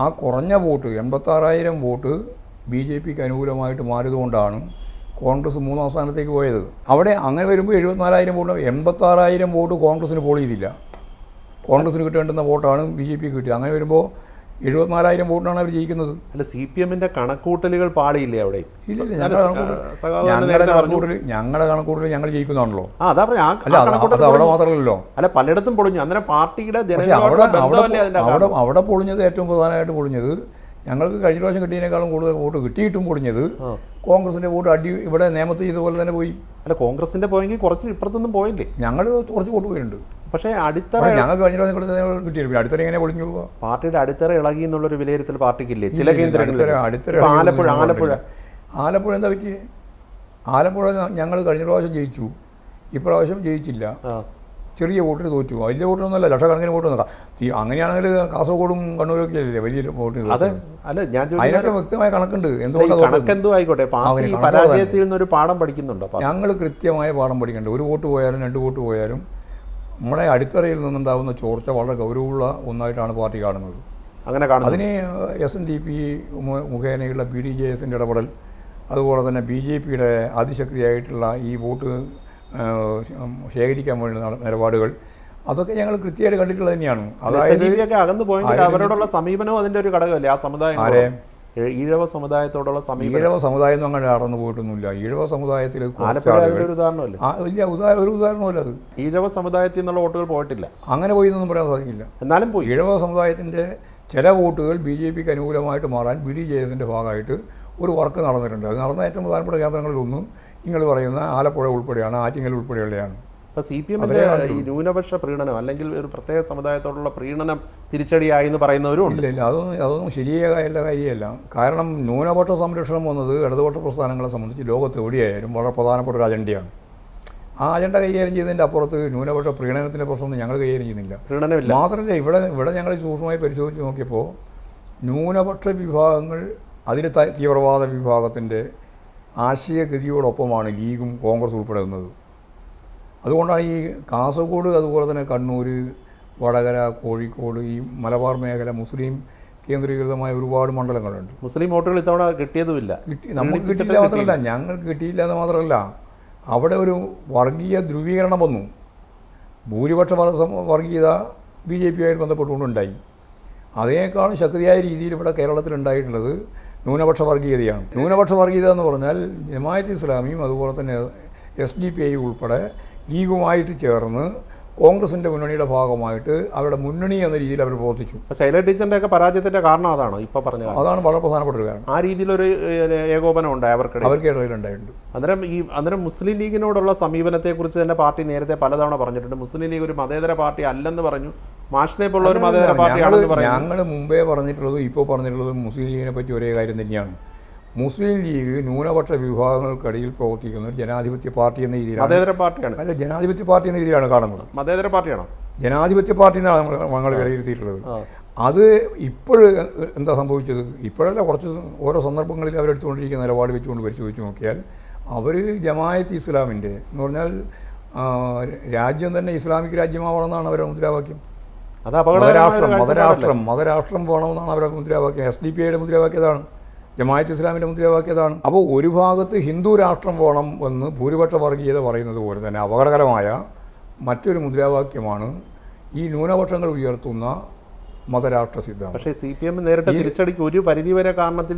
ആ കുറഞ്ഞ വോട്ട് 86,000 വോട്ട് BJPക്ക് അനുകൂലമായിട്ട് മാറിയതുകൊണ്ടാണ് കോൺഗ്രസ് 3ാം സ്ഥാനത്തേക്ക് പോയത്. അവിടെ അങ്ങനെ വരുമ്പോൾ 74,000 വോട്ട്, 86,000 വോട്ട് കോൺഗ്രസിന് പോൾ ചെയ്തില്ല. കോൺഗ്രസിന് കിട്ടേണ്ടുന്ന വോട്ടാണ് BJPക്ക് കിട്ടിയത്. അങ്ങനെ വരുമ്പോൾ 74,000 വോട്ടിനാണ് അവർ ജയിക്കുന്നത്. അല്ല, CPM-ന്റെ കണക്കൂട്ടലുകൾ പാടിയില്ലേ അവിടെ? ഇല്ല, ഞങ്ങളുടെ കണക്കൂട്ടൽ ഞങ്ങൾ ജയിക്കുന്നതാണല്ലോ. അല്ല, അത് അവിടെ മാത്രമല്ലല്ലോ. അല്ല, പലയിടത്തും പൊളിഞ്ഞു. അന്നേരം പാർട്ടിയുടെ അവിടെ പൊളിഞ്ഞത്, ഏറ്റവും പ്രധാനമായിട്ട് പൊളിഞ്ഞത്, ഞങ്ങൾക്ക് കഴിഞ്ഞ പ്രാവശ്യം കിട്ടിയതിനേക്കാളും കൂടുതൽ വോട്ട് കിട്ടിയിട്ടും പൊളിഞ്ഞത് കോൺഗ്രസിൻ്റെ വോട്ട് ഇവിടെ നേമത്ത് ചെയ്തതുപോലെ തന്നെ പോയി. അല്ല, കോൺഗ്രസിൻ്റെ പോയെങ്കിൽ കുറച്ച് ഇപ്പുറത്തൊന്നും പോയില്ലേ? ഞങ്ങൾ കുറച്ച് വോട്ട് പോയിട്ടുണ്ട്. പക്ഷേ അടിത്തറ ഞങ്ങൾക്ക് കഴിഞ്ഞ പ്രാവശ്യം കിട്ടിയില്ല. അടിത്തറ എങ്ങനെ പൊളിഞ്ഞു പോവുക? പാർട്ടിയുടെ അടിത്തറ ഇളകി എന്നുള്ളൊരു വിലയിരുത്തൽ പാർട്ടിക്കില്ലേ? ചില കേന്ദ്രങ്ങളിൽ ആലപ്പുഴ എന്താ പറ്റിയേ? ആലപ്പുഴ ഞങ്ങൾ കഴിഞ്ഞ പ്രാവശ്യം ജയിച്ചു, ഇപ്രാവശ്യം ജയിച്ചില്ല. ചെറിയ വോട്ടിന് തോറ്റു. വലിയ വോട്ടൊന്നുമല്ല, ലക്ഷക്കണക്കിന് വോട്ടൊന്നും. അങ്ങനെയാണെങ്കിൽ കാസർഗോഡും കണ്ണൂരൊക്കെ അല്ലേ വലിയ വോട്ട്. അതിനൊക്കെ വ്യക്തമായ കണക്കുണ്ട്. പാഠം പഠിക്കുന്നുണ്ടോ? ഞങ്ങൾ കൃത്യമായ പാഠം പഠിക്കേണ്ടത്. 1 വോട്ട് പോയാലും 2 വോട്ട് പോയാലും നമ്മുടെ അടിത്തറയിൽ നിന്നുണ്ടാകുന്ന ചോർച്ച വളരെ ഗൗരവമുള്ള ഒന്നായിട്ടാണ് പാർട്ടി കാണുന്നത്. അതിന് SNDP മുഖേനയുള്ള BDJSൻ്റെ ഇടപെടൽ, അതുപോലെ തന്നെ BJPയുടെ അതിശക്തിയായിട്ടുള്ള ഈ വോട്ട് ശേഖരിക്കാൻ വേണ്ടി നിലപാടുകൾ, അതൊക്കെ ഞങ്ങൾ കൃത്യമായിട്ട് കണ്ടിട്ടുള്ളത് തന്നെയാണ്. അതായത് അകന്നു പോയെങ്കിൽ അവരോടുള്ള സമീപനവും അതിൻ്റെ ഒരു ഘടകമല്ലേ? ആ സമുദായം, ഈഴവ സമുദായത്തോടുള്ള സമീപനം. ഈഴവ സമുദായം അങ്ങനെ അടന്നു പോയിട്ടൊന്നുമില്ല. ഈഴവ സമുദായത്തിൽ ഒരു ഉദാഹരണമല്ലേ? ഒരു ഉദാഹരണമല്ല അത്. ഈഴവ സമുദായത്തിൽ നിന്നുള്ള വോട്ടുകൾ പോയിട്ടില്ല. അങ്ങനെ പോയി എന്നൊന്നും പറയാൻ സാധിക്കില്ല. എന്നാലും പോയി. ഈഴവ സമുദായത്തിൻ്റെ ചില വോട്ടുകൾ BJPക്ക് അനുകൂലമായിട്ട് മാറാൻ BDJSൻ്റെ ഭാഗമായിട്ട് ഒരു വർക്ക് നടന്നിട്ടുണ്ട്. അത് നടന്ന ഏറ്റവും പ്രധാനപ്പെട്ട കേന്ദ്രങ്ങളിലൊന്ന് നിങ്ങൾ പറയുന്ന ആലപ്പുഴ ഉൾപ്പെടെയാണ്, ആറ്റിങ്ങൽ ഉൾപ്പെടെയുള്ളതാണ്. ഇപ്പോൾ CPM-ന്റെ ഈ ന്യൂനപക്ഷ പ്രീണനം അല്ലെങ്കിൽ ഒരു പ്രത്യേക സമുദായത്തോടുള്ള പ്രീണനം തിരിച്ചടിയായി എന്ന് പറയുന്നവരും ഇല്ല. അതൊന്നും ശരിയായ കാര്യമല്ല. കാരണം ന്യൂനപക്ഷ സംരക്ഷണം വന്നത് ഇടതുപക്ഷ പ്രസ്ഥാനങ്ങളെ സംബന്ധിച്ച് ലോകത്ത് എവിടെയായാലും വളരെ പ്രധാനപ്പെട്ട ഒരു അജണ്ടയാണ്. ആ അജണ്ട കൈകാര്യം ചെയ്തതിൻ്റെ അപ്പുറത്ത് ന്യൂനപക്ഷ പ്രീണനത്തിൻ്റെ പ്രശ്നമൊന്നും ഞങ്ങൾ കൈകാര്യം ചെയ്യുന്നില്ല. മാത്രമല്ല, ഇവിടെ ഞങ്ങൾ സൂക്ഷ്മമായി പരിശോധിച്ച് നോക്കിയപ്പോൾ ന്യൂനപക്ഷ വിഭാഗങ്ങൾ, അതിൽ തീവ്രവാദ വിഭാഗത്തിൻ്റെ ആശയഗതിയോടൊപ്പമാണ് ലീഗും കോൺഗ്രസ് ഉൾപ്പെടെ നിന്നത്. അതുകൊണ്ടാണ് ഈ കാസർഗോഡ്, അതുപോലെ തന്നെ കണ്ണൂർ, വടകര, കോഴിക്കോട്, ഈ മലബാർ മേഖല മുസ്ലിം കേന്ദ്രീകൃതമായ ഒരുപാട് മണ്ഡലങ്ങളുണ്ട്. മുസ്ലിം വോട്ടുകൾ ഇത്തവണ കിട്ടിയതുമില്ല. നമുക്ക് കിട്ടിയില്ല മാത്രമല്ല, ഞങ്ങൾക്ക് കിട്ടിയില്ല എന്ന് മാത്രമല്ല, അവിടെ ഒരു വർഗീയ ധ്രുവീകരണം വന്നു. ഭൂരിപക്ഷ വർഗീയത BJPയുമായിട്ട് ബന്ധപ്പെട്ടുകൊണ്ടുണ്ടായി. അതിനേക്കാളും ശക്തിയായ രീതിയിൽ ഇവിടെ കേരളത്തിലുണ്ടായിട്ടുള്ളത് ന്യൂനപക്ഷ വർഗീയതയാണ്. ന്യൂനപക്ഷ വർഗീയത എന്ന് പറഞ്ഞാൽ ജമാഅത്ത് ഇസ്ലാമിയും അതുപോലെ തന്നെ SDPI ഉൾപ്പെടെ ലീഗുമായിട്ട് ചേർന്ന് കോൺഗ്രസിൻ്റെ മുന്നണിയുടെ ഭാഗമായിട്ട് അവരുടെ മുന്നണി എന്ന രീതിയിൽ അവർ പ്രവർത്തിച്ചു. ശൈലജ ടീച്ചറിൻ്റെ ഒക്കെ പരാജയത്തിൻ്റെ കാരണം അതാണോ ഇപ്പോൾ പറഞ്ഞത്? അതാണ് വളരെ പ്രധാനപ്പെട്ട ഒരു കാരണം. ആ രീതിയിലൊരു ഏകോപനം ഉണ്ടായി അവർക്കിടയിലുണ്ടായിട്ടുണ്ട്. അന്നേരം മുസ്ലിം ലീഗിനോടുള്ള സമീപനത്തെക്കുറിച്ച് തന്നെ പാർട്ടി നേരത്തെ പലതവണ പറഞ്ഞിട്ടുണ്ട്. മുസ്ലിം ലീഗ് ഒരു മതേതര പാർട്ടി അല്ലെന്ന് പറഞ്ഞു. മാഷിനെ പോലുള്ള ഒരു മതേതര പാർട്ടിയാണെന്ന് പറഞ്ഞു. ഞങ്ങൾ മുമ്പേ പറഞ്ഞിട്ടുള്ളതും ഇപ്പോൾ പറഞ്ഞിട്ടുള്ളതും മുസ്ലിം ലീഗിനെ പറ്റി ഒരേ കാര്യം തന്നെയാണ്. മുസ്ലിം ലീഗ് ന്യൂനപക്ഷ വിഭാഗങ്ങൾക്കിടയിൽ പ്രവർത്തിക്കുന്ന ഒരു ജനാധിപത്യ പാർട്ടി എന്ന രീതിയിലാണ്. മതേതര പാർട്ടിയാണ്. അല്ല, ജനാധിപത്യ പാർട്ടി എന്ന രീതിയിലാണ് കാണുന്നത്. മതേതര പാർട്ടിയാണോ? ജനാധിപത്യ പാർട്ടി എന്നാണ് ഞങ്ങൾ വിലയിരുത്തിയിട്ടുള്ളത്. അത് ഇപ്പോൾ എന്താ സംഭവിച്ചത്? ഇപ്പോഴല്ല, കുറച്ച് ഓരോ സന്ദർഭങ്ങളിൽ അവരെടുത്തുകൊണ്ടിരിക്കുന്ന നിലപാട് വെച്ചുകൊണ്ട് പരിശോധിച്ച് നോക്കിയാൽ അവർ ജമായത്ത് ഇസ്ലാമിൻ്റെ എന്ന് പറഞ്ഞാൽ രാജ്യം തന്നെ ഇസ്ലാമിക് രാജ്യമാവണമെന്നാണ് അവരുടെ മുദ്രാവാക്യം. അത് അപകടകരമായ മതരാഷ്ട്രം പോകണമെന്നാണ് അവരുടെ മുദ്രാവാക്യം. SDP മുദ്രാവാക്യതാണ്, ജമായത്ത് ഇസ്ലാമിൻ്റെ മുദ്രാവാക്യതാണ്. അപ്പോൾ ഒരു ഭാഗത്ത് ഹിന്ദു രാഷ്ട്രം വേണം എന്ന് ഭൂരിപക്ഷ വർഗീയത പറയുന്നത് പോലെ തന്നെ അപകടകരമായ മറ്റൊരു മുദ്രാവാക്യമാണ് ഈ ന്യൂനപക്ഷങ്ങൾ ഉയർത്തുന്ന മതരാഷ്ട്ര സിദ്ധാന്തം. പക്ഷേ CPM നേരിട്ട് തിരിച്ചടിക്ക് ഒരു പരിധിവരെ കാരണത്തിൽ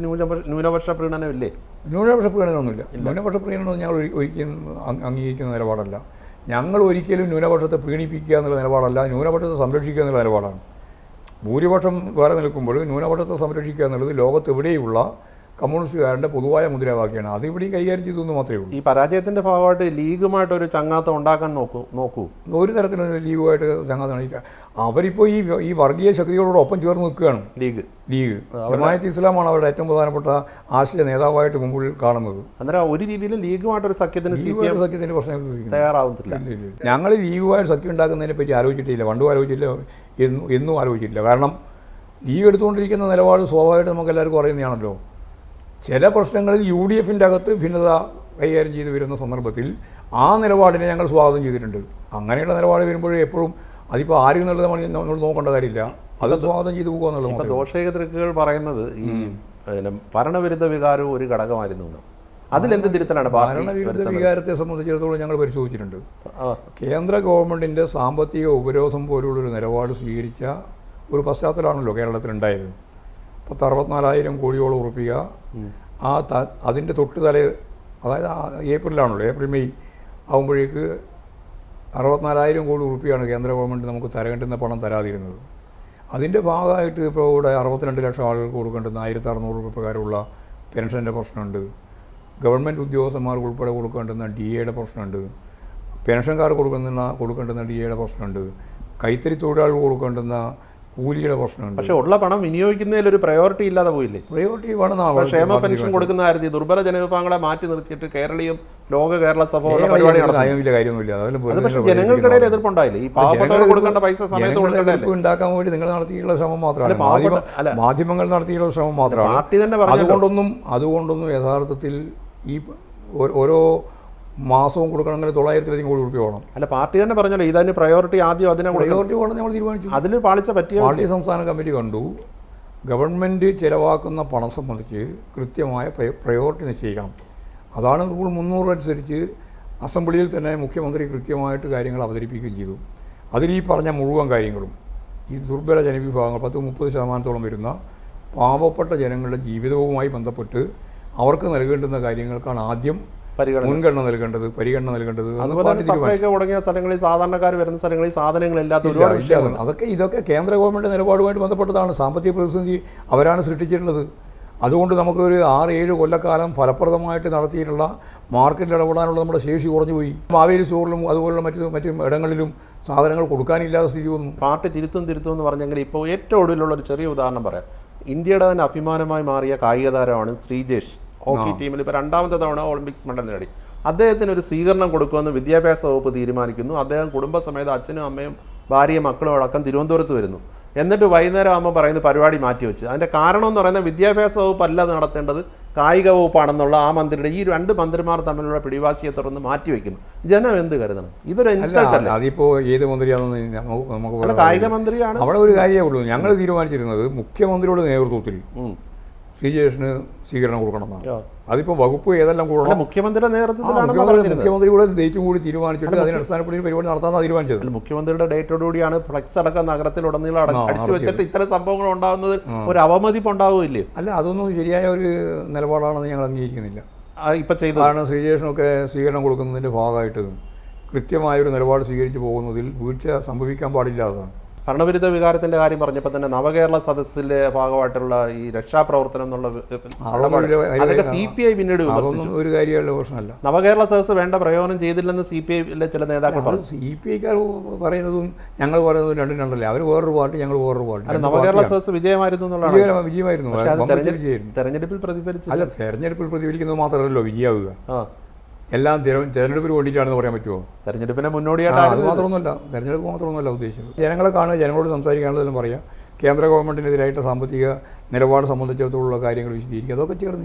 ന്യൂനപക്ഷ പ്രീണനമില്ലേ? ന്യൂനപക്ഷ പ്രീണനമൊന്നുമില്ല. ന്യൂനപക്ഷ പ്രീണനം ഞങ്ങൾ ഒരിക്കലും അംഗീകരിക്കുന്ന നിലപാടല്ല. ഞങ്ങൾ ഒരിക്കലും ന്യൂനപക്ഷത്തെ പ്രീണിപ്പിക്കുക എന്നുള്ള നിലപാടല്ല, ന്യൂനപക്ഷത്തെ സംരക്ഷിക്കുക എന്നുള്ള നിലപാടാണ്. ഭൂരിപക്ഷം വേറെ നിൽക്കുമ്പോൾ ന്യൂനപക്ഷത്തെ സംരക്ഷിക്കുക എന്നുള്ളത് ലോകത്തെവിടെയുള്ള കമ്മ്യൂണിസ്റ്റുകാരുടെ പൊതുവായ മുദ്രാവാക്യമാണ്. അത് ഇവിടെയും കൈകാര്യം ചെയ്തു മാത്രമേ ഉള്ളൂ. ഈ പരാജയത്തിൻ്റെ ഭാഗമായിട്ട് ലീഗുമായിട്ട് ഒരു ചങ്ങാത്തം ഉണ്ടാക്കാൻ നോക്കൂ. ഒരു തരത്തിലുള്ള ലീഗുമായിട്ട് ചങ്ങാത്തം അവരിപ്പോൾ ഈ വർഗീയ ശക്തികളോടൊപ്പം ചേർന്ന് നിൽക്കുകയാണ്. ലീഗ് ജമാഅത്ത് ഇസ്ലാമാണ് അവരുടെ ഏറ്റവും പ്രധാനപ്പെട്ട ആശയ നേതാവായിട്ട് മുമ്പിൽ കാണുന്നത്. അന്നേരം ഒരു രീതിയിലും ലീഗുമായിട്ടൊരു സഖ്യത്തിന് പ്രശ്നം തയ്യാറാവുന്നില്ല. ഞങ്ങൾ ലീഗുമായിട്ട് സഖ്യം ഉണ്ടാക്കുന്നതിനെ പറ്റി ആലോചിച്ചിട്ടില്ല, പണ്ടും ആലോചിച്ചില്ല, എന്നും ആലോചിച്ചിട്ടില്ല. കാരണം ലീഗ് എടുത്തുകൊണ്ടിരിക്കുന്ന നിലപാട് സ്വാഭാവികമായിട്ട് നമുക്ക് എല്ലാവർക്കും അറിയുന്നതാണല്ലോ. ചില പ്രശ്നങ്ങളിൽ UDFൻ്റെ അകത്ത് ഭിന്നത കൈകാര്യം ചെയ്തു വരുന്ന സന്ദർഭത്തിൽ ആ നിലപാടിനെ ഞങ്ങൾ സ്വാഗതം ചെയ്തിട്ടുണ്ട്. അങ്ങനെയുള്ള നിലപാട് വരുമ്പോൾ എപ്പോഴും അതിപ്പോൾ ആരും എന്നുള്ളത് നമ്മൾ നോക്കേണ്ട കാര്യമില്ല, അത് സ്വാഗതം ചെയ്തു പോകുക എന്നുള്ളത്. ദോഷകൃതികൾ പറയുന്നത് ഈ ഭരണവിരുദ്ധ വികാരവും ഒരു ഘടകമായിരുന്നു. അതിലെന്ത് തിരുത്തലാണ്? ഭരണവിരുദ്ധ വികാരത്തെ സംബന്ധിച്ചിടത്തോളം ഞങ്ങൾ പരിശോധിച്ചിട്ടുണ്ട്. കേന്ദ്ര ഗവൺമെൻറ്റിൻ്റെ സാമ്പത്തിക ഉപരോധം പോലുള്ളൊരു നിലപാട് സ്വീകരിച്ച ഒരു പശ്ചാത്തലമാണല്ലോ കേരളത്തിലുണ്ടായത്. 64,000 കോടിയോളം ഉറപ്പിക അതിൻ്റെ തൊട്ട് തലേ, അതായത് ഏപ്രിലാണല്ലോ, ഏപ്രിൽ മെയ് ആകുമ്പോഴേക്ക് 64,000 കോടി ഉറുപ്പിയാണ് കേന്ദ്ര ഗവൺമെൻറ് നമുക്ക് തരേണ്ടുന്ന പണം തരാതിരുന്നത്. അതിൻ്റെ ഭാഗമായിട്ട് ഇപ്പോൾ ഇവിടെ 62 ലക്ഷം ആളുകൾക്ക് കൊടുക്കേണ്ടുന്ന 1,600 രൂപ പ്രകാരമുള്ള പെൻഷൻ്റെ പ്രശ്നമുണ്ട്. ഗവൺമെൻറ് ഉദ്യോഗസ്ഥന്മാർക്ക് ഉൾപ്പെടെ കൊടുക്കേണ്ടുന്ന DAയുടെ പ്രശ്നമുണ്ട്. പെൻഷൻകാർ കൊടുക്കേണ്ടുന്ന DAയുടെ പ്രശ്നമുണ്ട്. കൈത്തറി തൊഴിലാളികൾ കൊടുക്കേണ്ടുന്ന കൂലിയുടെ പ്രശ്നമുണ്ട്. പക്ഷേ ഉള്ള പണം വിനിയോഗിക്കുന്നതിൽ ഒരു പ്രയോറിറ്റി ഇല്ലാതെ പോയില്ലേ? പ്രയോറിറ്റി വേണം. ക്ഷേമ പെൻഷൻ കൊടുക്കുന്ന കാര്യത്തിൽ ദുർബല ജനവിഭാഗങ്ങളെ മാറ്റി നിർത്തിയിട്ട് കേരളീയം കേരള സഭ ജനങ്ങൾക്കിടയിൽ എതിർപ്പുണ്ടായില്ലേ? ഈ പാവപ്പെട്ടവർ കൊടുക്കേണ്ട പൈസ സമയത്ത് ഉണ്ടാക്കാൻ വേണ്ടി നിങ്ങൾ നടത്തിയുള്ള ശ്രമം മാത്രമാണ്, മാധ്യമങ്ങൾ നടത്തിയുള്ള ശ്രമം മാത്രമാണ്. പാർട്ടി തന്നെ അതുകൊണ്ടൊന്നും യഥാർത്ഥത്തിൽ ഈ ഓരോ മാസവും കൊടുക്കണമെങ്കിൽ 900-ലധികം കോടി രൂപ വേണം. അല്ല, പാർട്ടി തന്നെ പറഞ്ഞല്ലോ ഇതിന് പ്രയോറിറ്റി ആദ്യം അതിനെ പ്രയോറിറ്റി വേണം നമ്മൾ തീരുമാനിച്ചു. അതിൽ പാളിച്ച പറ്റിയ പാർട്ടി സംസ്ഥാന കമ്മിറ്റി കണ്ടു, ഗവൺമെൻറ് ചിലവാക്കുന്ന പണം സംബന്ധിച്ച് കൃത്യമായ പ്രയോറിറ്റി നിശ്ചയിക്കണം. അതാണ് റൂൾ 300 അനുസരിച്ച് അസംബ്ലിയിൽ തന്നെ മുഖ്യമന്ത്രി കൃത്യമായിട്ട് കാര്യങ്ങൾ അവതരിപ്പിക്കുകയും ചെയ്തു. അതിൽ ഈ പറഞ്ഞ മുഴുവൻ കാര്യങ്ങളും ഈ ദുർബല ജനവിഭാഗങ്ങൾ 10-30% വരുന്ന പാവപ്പെട്ട ജനങ്ങളുടെ ജീവിതവുമായി ബന്ധപ്പെട്ട് അവർക്ക് നൽകേണ്ടുന്ന കാര്യങ്ങൾക്കാണ് ആദ്യം മുൻഗണന നൽകേണ്ടത്, പരിഗണന നൽകേണ്ടത്. തുടങ്ങിയ സ്ഥലങ്ങളിൽ സാധാരണക്കാർ വരുന്ന സ്ഥലങ്ങളിൽ സാധനങ്ങളില്ലാത്ത ഇതൊക്കെ കേന്ദ്ര ഗവൺമെൻറ് നിലപാടുമായിട്ട് ബന്ധപ്പെട്ടതാണ്. സാമ്പത്തിക പ്രതിസന്ധി അവരാണ് സൃഷ്ടിച്ചിട്ടുള്ളത്. അതുകൊണ്ട് നമുക്കൊരു 6-7 കൊല്ലക്കാലം ഫലപ്രദമായിട്ട് നടത്തിയിട്ടുള്ള മാർക്കറ്റിൽ ഇടപെടാനുള്ള നമ്മുടെ ശേഷി കുറഞ്ഞുപോയി. മാവേലി സ്റ്റോറിലും അതുപോലുള്ള മറ്റു ഇടങ്ങളിലും സാധനങ്ങൾ കൊടുക്കാനില്ലാതെ സ്ഥിതി വന്നു. പാർട്ടി തിരുത്തും എന്ന് പറഞ്ഞെങ്കിൽ ഇപ്പോൾ ഏറ്റവും ഒടുവിലുള്ള ഒരു ചെറിയ ഉദാഹരണം പറയാം. ഇന്ത്യയുടെ തന്നെ അഭിമാനമായി മാറിയ കായിക താരമാണ് ശ്രീജേഷ്. ഹോക്കി ടീമിൽ ഇപ്പോൾ 2ാമത്തെ തവണ ഒളിമ്പിക്സ് മെഡൽ നേടി. അദ്ദേഹത്തിന് ഒരു സ്വീകരണം കൊടുക്കുമെന്ന് വിദ്യാഭ്യാസ വകുപ്പ് തീരുമാനിക്കുന്നു. അദ്ദേഹം കുടുംബസമേതം അച്ഛനും അമ്മയും ഭാര്യയും മക്കളും അടക്കം തിരുവനന്തപുരത്ത് വരുന്നു. എന്നിട്ട് വൈകുന്നേരം ആകുമ്പോൾ പറയുന്നത് പരിപാടി മാറ്റിവെച്ച്. അതിൻ്റെ കാരണം എന്ന് പറയുന്നത് വിദ്യാഭ്യാസ വകുപ്പ് അല്ല നടത്തേണ്ടത്, കായിക വകുപ്പാണെന്നുള്ള ആ മന്ത്രിയുടെ ഈ 2 മന്ത്രിമാർ തമ്മിലുള്ള പിടിവാശിയെ തുടർന്ന് മാറ്റിവെക്കുന്നു. ജനം എന്ത് കരുതണം? ഇതൊരു ഇൻസൾട്ടല്ലേ? അതിപ്പോൾ ഏത് മന്ത്രിയാണെന്ന് നമുക്ക് കായിക മന്ത്രിയാണ്. അവിടെ ഒരു കാര്യമേ ഉള്ളൂ, ഞങ്ങൾ തീരുമാനിച്ചിരുന്നത് മുഖ്യമന്ത്രിയുടെ നേതൃത്വത്തിൽ ശ്രീജേഷിന് സ്വീകരണം കൊടുക്കണമെന്നാണ്. അതിപ്പോൾ വകുപ്പ് ഏതെല്ലാം കൂടണം, മുഖ്യമന്ത്രിയുടെ നേതൃത്വത്തിലാണ് മുഖ്യമന്ത്രിയുടെ ഡേറ്റും കൂടി തീരുമാനിച്ചിട്ട് അതിന് അടിസ്ഥാനപ്പെടുത്തി പരിപാടി നടത്താനാണ് തീരുമാനിച്ചത്. മുഖ്യമന്ത്രിയുടെ ഡേറ്റോടുകൂടിയാണ് ഫ്ലക്സ് അടക്കം നഗരത്തിലുടനീളം അടിച്ചു വെച്ചിട്ട് ഇത്തരം സംഭവങ്ങൾ ഉണ്ടാകുന്നത് ഒരു അവമതിപ്പ് ഉണ്ടാവുകയില്ലേ? അല്ല, അതൊന്നും ശരിയായ ഒരു നിലപാടാണെന്ന് ഞങ്ങൾ അംഗീകരിക്കുന്നില്ല. ഇപ്പം ചെയ്തു. കാരണം ശ്രീജേഷിനൊക്കെ സ്വീകരണം കൊടുക്കുന്നതിൻ്റെ ഭാഗമായിട്ട് കൃത്യമായൊരു നിലപാട് സ്വീകരിച്ചു പോകുന്നതിൽ വീഴ്ച സംഭവിക്കാൻ പാടില്ലാത്തതാണ്. ഭരണവിരുദ്ധ വികാരത്തിന്റെ കാര്യം പറഞ്ഞപ്പോൾ തന്നെ നവകേരള സദസ്സിന്റെ ഭാഗമായിട്ടുള്ള ഈ രക്ഷാപ്രവർത്തനം എന്നുള്ള അതൊക്കെ CPI പിന്നീട് ഒരു കാര്യമുള്ള പ്രശ്നമല്ല. നവകേരള സദസ്സ് വേണ്ട പ്രയോജനം ചെയ്തില്ലെന്ന് CPI ചില നേതാക്കൾ പറഞ്ഞു. CPIക്കാർ പറയുന്നതും ഞങ്ങൾ പറയുന്നതും രണ്ടും രണ്ടല്ലേ. അവർ വേറൊരു പാർട്ടി, ഞങ്ങൾ വേറൊരു പാർട്ടി. നവകേരള സദസ്സ് വിജയമായിരുന്നു എന്നുള്ളതാണ്. വിജയമായിരുന്നു. തെരഞ്ഞെടുപ്പിൽ പ്രതിഫലിച്ചു. അല്ല, തെരഞ്ഞെടുപ്പിൽ പ്രതിഫലിക്കുന്നത് മാത്രമല്ലല്ലോ വിജയാവുക. എല്ലാം തെരഞ്ഞെടുപ്പിന് വേണ്ടിയിട്ടാണെന്ന് പറയാൻ പറ്റുമോ? തെരഞ്ഞെടുപ്പിനെ മുന്നോടിയായിട്ട് അത് മാത്രമൊന്നുമല്ല, തെരഞ്ഞെടുപ്പ് മാത്രമൊന്നുമല്ല ഉദ്ദേശിച്ചത്. ജനങ്ങളെ കാണുക, ജനങ്ങളോട് സംസാരിക്കാനുള്ളതെല്ലാം പറയാം, കേന്ദ്ര ഗവൺമെൻറ്റിനെതിരായിട്ട് സാമ്പത്തിക നിലപാട് സംബന്ധിച്ചിടത്തോളം കാര്യങ്ങൾ വിശദീകരിക്കുക, അതൊക്കെ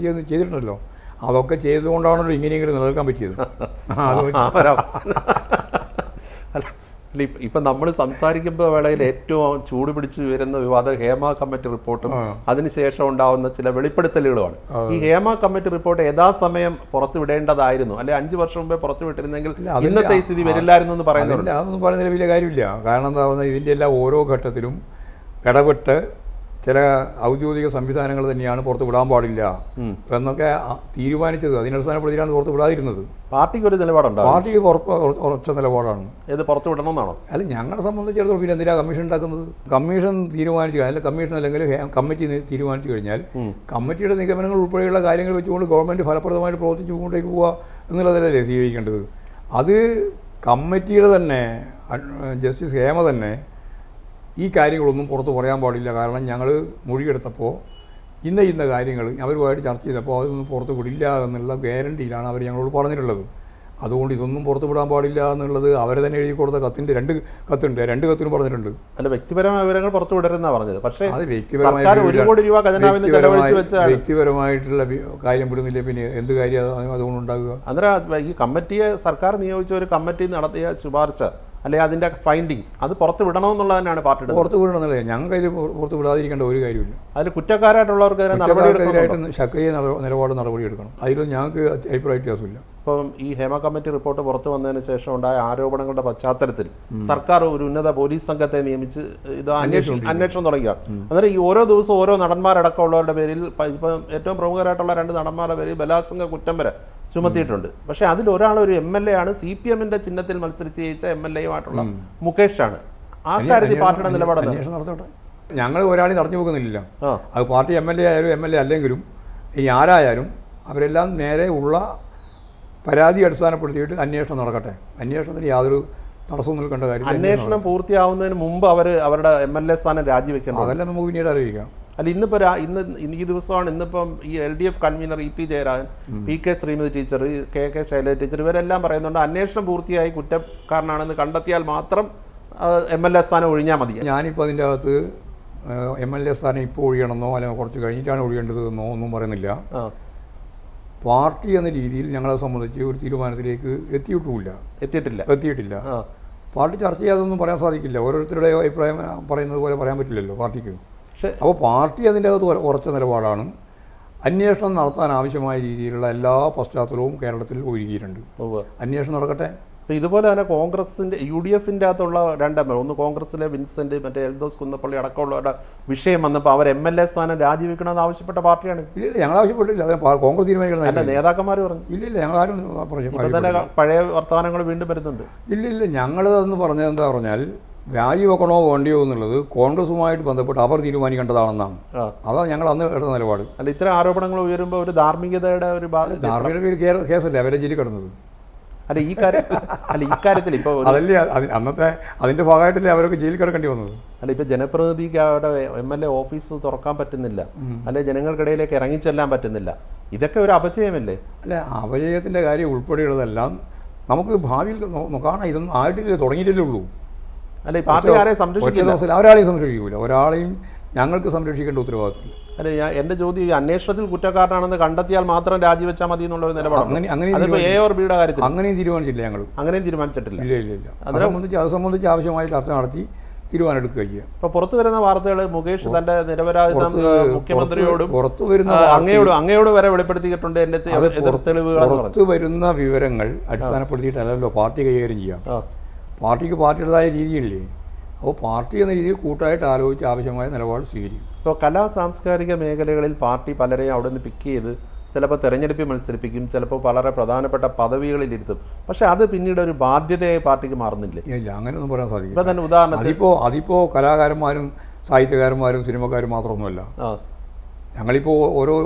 ചെയ്തിട്ടുണ്ടല്ലോ. അതൊക്കെ ചെയ്തുകൊണ്ടാണല്ലോ ഇങ്ങനെയെങ്കിലും നിലനിൽക്കാൻ പറ്റിയത്. അല്ല, ഇപ്പം നമ്മൾ സംസാരിക്കുമ്പോൾ വേളയിൽ ഏറ്റവും ചൂട് പിടിച്ച് വരുന്ന വിവാദം ഹേമ കമ്മിറ്റി റിപ്പോർട്ടും അതിനുശേഷം ഉണ്ടാവുന്ന ചില വെളിപ്പെടുത്തലുകളുമാണ്. ഈ ഹേമ കമ്മിറ്റി റിപ്പോർട്ട് യഥാസമയം പുറത്തുവിടേണ്ടതായിരുന്നു, അല്ലെ 5 വർഷം മുമ്പേ പുറത്തുവിട്ടിരുന്നെങ്കിൽ ഇന്നത്തെ ഈ സ്ഥിതി വരില്ലായിരുന്നു എന്ന് പറയുന്നുണ്ട്. അതൊന്നും പറയുന്നതിൽ വലിയ കാര്യമില്ല. കാരണം എന്താ പറയുക, ഇതിൻ്റെ എല്ലാം ഓരോ ഘട്ടത്തിലും ഇടപെട്ട് ചില ഔദ്യോഗിക സംവിധാനങ്ങൾ തന്നെയാണ് പുറത്ത് വിടാൻ പാടില്ല എന്നൊക്കെ തീരുമാനിച്ചത്. അതിനടിസ്ഥാനപ്പെടുത്തിയാണ് പുറത്ത് വിടാതിരുന്നത്. പാർട്ടിക്ക് ഒരു നിലപാടുണ്ടോ? പാർട്ടിക്ക് ഉറച്ച നിലപാടാണ്. ഏത് പുറത്ത് വിടണമെന്നാണോ? അല്ല, ഞങ്ങളെ സംബന്ധിച്ചിടത്തോളം പിന്നെ എന്തിനാണ് കമ്മീഷൻ ഉണ്ടാക്കുന്നത്? കമ്മീഷൻ തീരുമാനിച്ചു കഴിഞ്ഞാൽ, കമ്മീഷൻ അല്ലെങ്കിൽ കമ്മിറ്റി തീരുമാനിച്ചു കഴിഞ്ഞാൽ കമ്മിറ്റിയുടെ നിഗമനങ്ങൾ ഉൾപ്പെടെയുള്ള കാര്യങ്ങൾ വെച്ചുകൊണ്ട് ഗവൺമെൻറ് ഫലപ്രദമായിട്ട് പ്രവർത്തിച്ചു കൊണ്ടേക്ക് പോവുക എന്നുള്ളതല്ലേ സ്വീകരിക്കേണ്ടത്. അത് കമ്മിറ്റിയുടെ തന്നെ ജസ്റ്റിസ് ഹേമ തന്നെ ഈ കാര്യങ്ങളൊന്നും പുറത്ത് പറയാൻ പാടില്ല, കാരണം ഞങ്ങൾ മൊഴിയെടുത്തപ്പോൾ ഇന്ന കാര്യങ്ങൾ അവരുമായിട്ട് ചർച്ച ചെയ്തപ്പോൾ അതൊന്നും പുറത്ത് വിടില്ല എന്നുള്ള ഗ്യാരണ്ടിയിലാണ് അവർ ഞങ്ങളോട് പറഞ്ഞിട്ടുള്ളത്. അതുകൊണ്ട് ഇതൊന്നും പുറത്ത് വിടാൻ പാടില്ല എന്നുള്ളത് അവർ തന്നെ എഴുതി കൊടുത്ത കത്തിൻ്റെ 2 കത്തുണ്ട്. 2 കത്തിനും പറഞ്ഞിട്ടുണ്ട്. അല്ല, വ്യക്തിപരമായ വിവരങ്ങൾ പുറത്ത് വിടരുന്നാണ് പറഞ്ഞത്. പക്ഷേ അത് വ്യക്തിപരമായിട്ടുള്ള കാര്യം വിടുന്നില്ല, പിന്നെ എന്ത് കാര്യം അതുകൊണ്ടുണ്ടാകുക? അന്നേരം ഈ കമ്മിറ്റിയെ സർക്കാർ നിയോഗിച്ച ഒരു കമ്മിറ്റി നടത്തിയ ശുപാർശ അല്ലെങ്കിൽ അതിൻ്റെ ഫൈൻഡിങ്സ് അത് പുറത്ത് വിടണമെന്നുള്ളത് തന്നെയാണ് പാർട്ടിയുടെ. പുറത്ത് വിടണമെന്നല്ലേ, ഞങ്ങൾക്ക് അതിൽ പുറത്ത് വിടാതിരിക്കേണ്ട ഒരു കാര്യമില്ല. അതിൽ കുറ്റക്കാരായിട്ടുള്ളവർക്കെതിരെ നടപടിയെടുക്കാനായിട്ട് ശക്തിയ നിലപാട് നടപടിയെടുക്കണം. അതിലൊന്നും ഞങ്ങൾക്ക് അഭിപ്രായ വ്യത്യാസമില്ല. ഇപ്പം ഈ ഹേമ കമ്മിറ്റി റിപ്പോർട്ട് പുറത്തു വന്നതിന് ശേഷം ഉണ്ടായ ആരോപണങ്ങളുടെ പശ്ചാത്തലത്തിൽ സർക്കാർ ഒരു ഉന്നത പോലീസ് സംഘത്തെ നിയമിച്ച് ഇത് അന്വേഷണം തുടങ്ങിയ. അന്നേരം ഈ ഓരോ ദിവസവും ഓരോ നടന്മാരടക്കമുള്ളവരുടെ പേരിൽ ഇപ്പം ഏറ്റവും പ്രമുഖരായിട്ടുള്ള 2 നടന്മാരുടെ പേരിൽ ബലാത്സംഗ കുറ്റം വരെ ചുമത്തിയിട്ടുണ്ട്. പക്ഷേ അതിൽ ഒരാൾ ഒരു MLA ആണ്, CPM-ന്റെ ചിഹ്നത്തിൽ മത്സരിച്ച് ജയിച്ച MLA-യുമായിട്ടുള്ള മുകേഷാണ്. ആ കാര്യത്തിൽ പാർട്ടിയുടെ നിലപാട് അന്വേഷണം നടത്തട്ടെ. ഞങ്ങൾ ഒരാളെയും നടത്തി നോക്കുന്നില്ല. അത് പാർട്ടി MLA ആയാലും MLA അല്ലെങ്കിലും ഇനി ആരായാലും അവരെല്ലാം നേരെ ഉള്ള പരാതി അടിസ്ഥാനപ്പെടുത്തിയിട്ട് അന്വേഷണം നടക്കട്ടെ. അന്വേഷണത്തിന് യാതൊരു തടസ്സവും നിൽക്കേണ്ട കാര്യം. അന്വേഷണം പൂർത്തിയാവുന്നതിന് മുമ്പ് അവരുടെ MLA സ്ഥാനം രാജിവെക്കണം. അതെല്ലാം നമുക്ക് പിന്നീട് അറിയിക്കാം. അല്ല, ഇന്ന് ഈ ദിവസമാണ്. ഇന്നിപ്പം ഈ LDF convener EP Jayarajan, PK Shrimati teacher, KK Shailaja teacher ഇവരെല്ലാം പറയുന്നുണ്ട് അന്വേഷണം പൂർത്തിയായി കുറ്റക്കാരനാണെന്ന് കണ്ടെത്തിയാൽ മാത്രം MLA സ്ഥാനം ഒഴിഞ്ഞാൽ മതി. ഞാനിപ്പോൾ അതിൻ്റെ അകത്ത് MLA സ്ഥാനം ഇപ്പോൾ ഒഴിയണമെന്നോ അല്ലെങ്കിൽ കുറച്ച് കഴിഞ്ഞിട്ടാണ് ഒഴിയേണ്ടതെന്നോ ഒന്നും പറയുന്നില്ല. പാർട്ടി എന്ന രീതിയിൽ ഞങ്ങളെ സംബന്ധിച്ച് ഒരു തീരുമാനത്തിലേക്ക് എത്തിയിട്ടില്ല. പാർട്ടി ചർച്ച ചെയ്യാതൊന്നും പറയാൻ സാധിക്കില്ല. ഓരോരുത്തരുടെ അഭിപ്രായം പറയുന്നത് പോലെ പറയാൻ പറ്റില്ലല്ലോ പാർട്ടിക്ക്. അപ്പോൾ പാർട്ടി അതിൻ്റെ അകത്ത് ഉറച്ച നിലപാടാണ്. അന്വേഷണം നടത്താൻ ആവശ്യമായ രീതിയിലുള്ള എല്ലാ പശ്ചാത്തലവും കേരളത്തിൽ ഒരുക്കിയിട്ടുണ്ട്. അന്വേഷണം നടക്കട്ടെ. അപ്പോൾ ഇതുപോലെ തന്നെ കോൺഗ്രസിൻ്റെ UDF-ന്റെ അകത്തുള്ള 2 MLA, ഒന്ന് കോൺഗ്രസിലെ വിൻസെന്റ്, മറ്റേ എൽദോസ് കുന്നപ്പള്ളി അടക്കമുള്ളവരുടെ വിഷയം വന്നപ്പോൾ അവർ MLA സ്ഥാനം രാജിവെക്കണമെന്ന് ആവശ്യപ്പെട്ട പാർട്ടിയാണ്. ഇല്ല, ഞങ്ങൾ ആവശ്യപ്പെട്ടില്ല. കോൺഗ്രസ് തീരുമാനിക്കണം. അല്ല, നേതാക്കന്മാർ പറഞ്ഞു. ഇല്ല, ഞങ്ങളാരും തന്നെ പഴയ വർത്തമാനങ്ങൾ വീണ്ടും വരുന്നുണ്ട്. ഇല്ല, ഞങ്ങളതെന്ന് പറഞ്ഞത് എന്താ പറഞ്ഞാൽ രാജിവെക്കണോ വേണ്ടിയോ എന്നുള്ളത് കോൺഗ്രസുമായിട്ട് ബന്ധപ്പെട്ട് അവർ തീരുമാനിക്കേണ്ടതാണെന്നാണ്. അതാണ് ഞങ്ങൾ അന്ന് എടുത്ത നിലപാട്. അല്ല, ഇത്തരം ആരോപണങ്ങൾ ഉയരുമ്പോൾ ഒരു ധാർമ്മികതയുടെ ഒരു ധാർമ്മികത കേസല്ലേ അവരെ ജയിലിൽ കിടന്നത്. അല്ല, ഇക്കാര്യത്തിൽ ഇപ്പോൾ അതല്ലേ അന്നത്തെ അതിൻ്റെ ഭാഗമായിട്ടല്ലേ അവരൊക്കെ ജയിലിൽ കിടക്കേണ്ടി വന്നത്. അല്ല, ഇപ്പോൾ ജനപ്രതിനിധിക്ക് അവിടെ MLA ഓഫീസ് തുറക്കാൻ പറ്റുന്നില്ല, അല്ലെ ജനങ്ങൾക്കിടയിലേക്ക് ഇറങ്ങിച്ചെല്ലാൻ പറ്റുന്നില്ല. ഇതൊക്കെ ഒരു അപജയമല്ലേ? അല്ല, അപജയത്തിൻ്റെ കാര്യം ഉൾപ്പെടെയുള്ളതെല്ലാം നമുക്ക് ഭാവിയിൽ കാണാം. ഇതൊന്നും ആയിട്ടില്ല, തുടങ്ങിയിട്ടല്ലേ ഉള്ളൂ. അല്ല, ഈ പാർട്ടി ആരെയും സംരക്ഷിക്കില്ല, ഒരാളെയും സംരക്ഷിക്കില്ല. ഒരാളെയും ഞങ്ങൾക്ക് സംരക്ഷിക്കേണ്ട ഉത്തരവാദിത്തമില്ല. അല്ല, എൻ്റെ ചോദ്യം ഈ അന്വേഷണത്തിൽ കുറ്റക്കാരനാണെന്ന് കണ്ടെത്തിയാൽ മാത്രം രാജിവെച്ചാൽ മതി എന്നുള്ളൊരു നിലപാടാണ്. അങ്ങനെയും തീരുമാനിച്ചില്ല. ഞങ്ങൾ അങ്ങനെയും തീരുമാനിച്ചിട്ടില്ല. ഇല്ല. അത് സംബന്ധിച്ച് ആവശ്യമായ ചർച്ച നടത്തി തീരുമാനം എടുക്കുക ചെയ്യുക. ഇപ്പോൾ പുറത്തു വരുന്ന വാർത്തകൾ മുകേഷ് തൻ്റെ നിരപരാധിത്വം മുഖ്യമന്ത്രിയോടും അങ്ങയോട് വരെ വെളിപ്പെടുത്തിയിട്ടുണ്ട്. പുറത്തു വരുന്ന വിവരങ്ങൾ അടിസ്ഥാനപ്പെടുത്തിയിട്ടല്ലല്ലോ പാർട്ടി കൈകാര്യം ചെയ്യാം. പാർട്ടിക്ക് പാർട്ടിയുടേതായ രീതിയില്ലേ. അപ്പോൾ പാർട്ടി എന്ന രീതിയിൽ കൂട്ടായിട്ട് ആലോചിച്ച് ആവശ്യമായ നിലപാട് സ്വീകരിക്കും. ഇപ്പോൾ കലാ സാംസ്കാരിക മേഖലകളിൽ പാർട്ടി പലരെയും അവിടെ നിന്ന് പിക്ക് ചെയ്ത് ചിലപ്പോൾ തെരഞ്ഞെടുപ്പിൽ മത്സരിപ്പിക്കും, ചിലപ്പോൾ വളരെ പ്രധാനപ്പെട്ട പദവികളിൽ ഇരുത്തും. പക്ഷേ അത് പിന്നീട് ഒരു ബാധ്യതയായി പാർട്ടിക്ക് മാറുന്നില്ല. ഇല്ല, അങ്ങനെയൊന്നും പറയാൻ സാധിക്കും. ഇപ്പം തന്നെ ഉദാഹരണത്തിന് അതിപ്പോൾ കലാകാരന്മാരും സാഹിത്യകാരന്മാരും സിനിമക്കാരും മാത്രമൊന്നുമല്ല. ഞങ്ങളിപ്പോൾ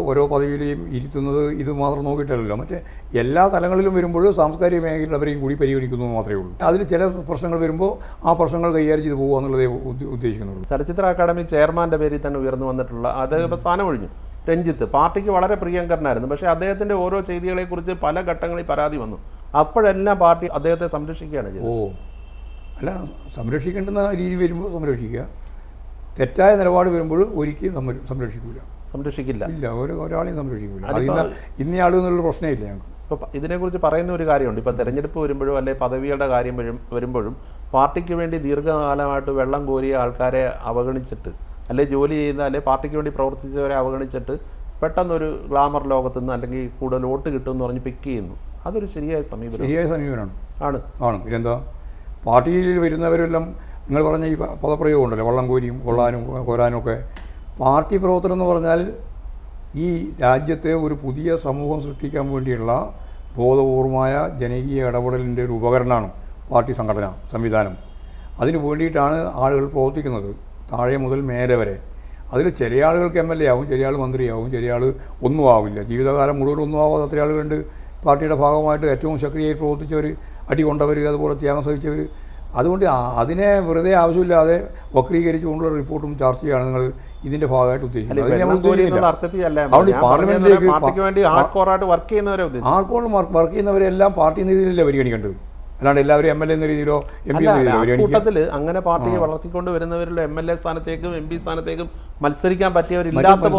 ഓരോ പദവിയിലെയും ഇരുത്തുന്നത് ഇത് മാത്രം നോക്കിയിട്ടല്ലോ. മറ്റേ എല്ലാ തലങ്ങളിലും വരുമ്പോഴും സാംസ്കാരിക മേഖലയുള്ളവരെയും കൂടി പരിഗണിക്കുന്നു മാത്രമേ ഉള്ളൂ. അതിൽ ചില പ്രശ്നങ്ങൾ വരുമ്പോൾ ആ പ്രശ്നങ്ങൾ കൈകാര്യം ചെയ്ത് പോകുക എന്നുള്ളതേ ഉദ്ദേശിക്കുന്നുള്ളൂ. ചലച്ചിത്ര അക്കാദമി ചെയർമാൻ്റെ പേരിൽ തന്നെ ഉയർന്നു വന്നിട്ടുള്ള അദ്ദേഹം ഇപ്പോൾ സ്ഥാനം ഒഴിഞ്ഞു. രഞ്ജിത്ത് പാർട്ടിക്ക് വളരെ പ്രിയങ്കരനായിരുന്നു. പക്ഷേ അദ്ദേഹത്തിൻ്റെ ഓരോ ചെയ്തികളെക്കുറിച്ച് പല ഘട്ടങ്ങളിൽ പരാതി വന്നു. അപ്പോഴെല്ലാം പാർട്ടി അദ്ദേഹത്തെ സംരക്ഷിക്കുകയാണ് ചെയ്തത്. അല്ല, സംരക്ഷിക്കേണ്ടുന്ന രീതി വരുമ്പോൾ സംരക്ഷിക്കുക, തെറ്റായ നിലപാട് വരുമ്പോൾ ഒരിക്കലും സംരക്ഷിക്കില്ല. സംരക്ഷിക്കില്ല. ഇല്ല, ഒരാളെയും സംരക്ഷിക്കില്ല. അതിന് ഇന്നയാൾ എന്നുള്ള പ്രശ്നമില്ല ഞങ്ങൾക്ക്. ഇപ്പോൾ ഇതിനെക്കുറിച്ച് പറയുന്ന ഒരു കാര്യമുണ്ട്. ഇപ്പോൾ തെരഞ്ഞെടുപ്പ് വരുമ്പോഴും അല്ലെങ്കിൽ പദവിയുടെ കാര്യം വരുമ്പോഴും പാർട്ടിക്ക് വേണ്ടി ദീർഘകാലമായിട്ട് വെള്ളം കോരിയ ആൾക്കാരെ അവഗണിച്ചിട്ട്, അല്ലെങ്കിൽ ജോലി ചെയ്യുന്ന അല്ലെങ്കിൽ പാർട്ടിക്ക് വേണ്ടി പ്രവർത്തിച്ചവരെ അവഗണിച്ചിട്ട് പെട്ടെന്നൊരു ഗ്ലാമർ ലോകത്തു നിന്ന് അല്ലെങ്കിൽ കൂടുതൽ വോട്ട് കിട്ടുമെന്ന് പറഞ്ഞ് പിക്ക് ചെയ്യുന്നു. അതൊരു ശരിയായ സമീപനമാണ്. ആണ്. ഇതെന്താ, പാർട്ടിയിൽ വരുന്നവരെല്ലാം നിങ്ങൾ പറഞ്ഞ ഈ പദപ്രയോഗം ഉണ്ടല്ലോ, വള്ളം കോരിയും കൊള്ളാനും കോരാനും ഒക്കെ. പാർട്ടി പ്രവർത്തനം എന്ന് പറഞ്ഞാൽ ഈ രാജ്യത്തെ ഒരു പുതിയ സമൂഹം സൃഷ്ടിക്കാൻ വേണ്ടിയുള്ള ബോധപൂർവമായ ജനകീയ ഇടപെടലിൻ്റെ ഒരു ഉപകരണമാണ് പാർട്ടി സംഘടന സംവിധാനം. അതിന് വേണ്ടിയിട്ടാണ് ആളുകൾ പ്രവർത്തിക്കുന്നത്, താഴെ മുതൽ മേലെ വരെ. അതിൽ ചില ആളുകൾക്ക് MLA ആവും, ചില ആൾ മന്ത്രിയാവും, ചില ആൾ ഒന്നും ആവില്ല. ജീവിതകാലം മുഴുവൻ ഒന്നും ആവാതെ അത്ര ആളുകളുണ്ട്. പാർട്ടിയുടെ ഭാഗമായിട്ട് ഏറ്റവും സക്രിയമായി പ്രവർത്തിച്ചവർ, അടി കൊണ്ടവർ, അതുപോലെ ത്യാഗം സഹിച്ചവർ. അതുകൊണ്ട് അതിനെ വെറുതെ ആവശ്യമില്ലാതെ വക്രീകരിച്ചുകൊണ്ടുള്ള റിപ്പോർട്ടും ചർച്ചയാണ് നിങ്ങൾ ഇതിൻ്റെ ഭാഗമായിട്ട് ഉദ്ദേശിക്കുന്നത്. അതുകൊണ്ട് പാർലമെന്റിലേക്ക് ആർക്കോളം വർക്ക് ചെയ്യുന്നവരെല്ലാം പാർട്ടി എന്ന രീതിയിലല്ലേ പരിഗണിക്കേണ്ടത്, അല്ലാണ്ട് എല്ലാവരും MLA എന്ന രീതിയിലോ MP എന്ന രീതിയിലോ കൂട്ടത്തിൽ അങ്ങനെ പാർട്ടിയെ വളർത്തിക്കൊണ്ട് വരുന്നവരിൽ MLA സ്ഥാനത്തേക്കും MP സ്ഥാനത്തേക്കും മത്സരിക്കാൻ പറ്റിയവരില്ലാത്ത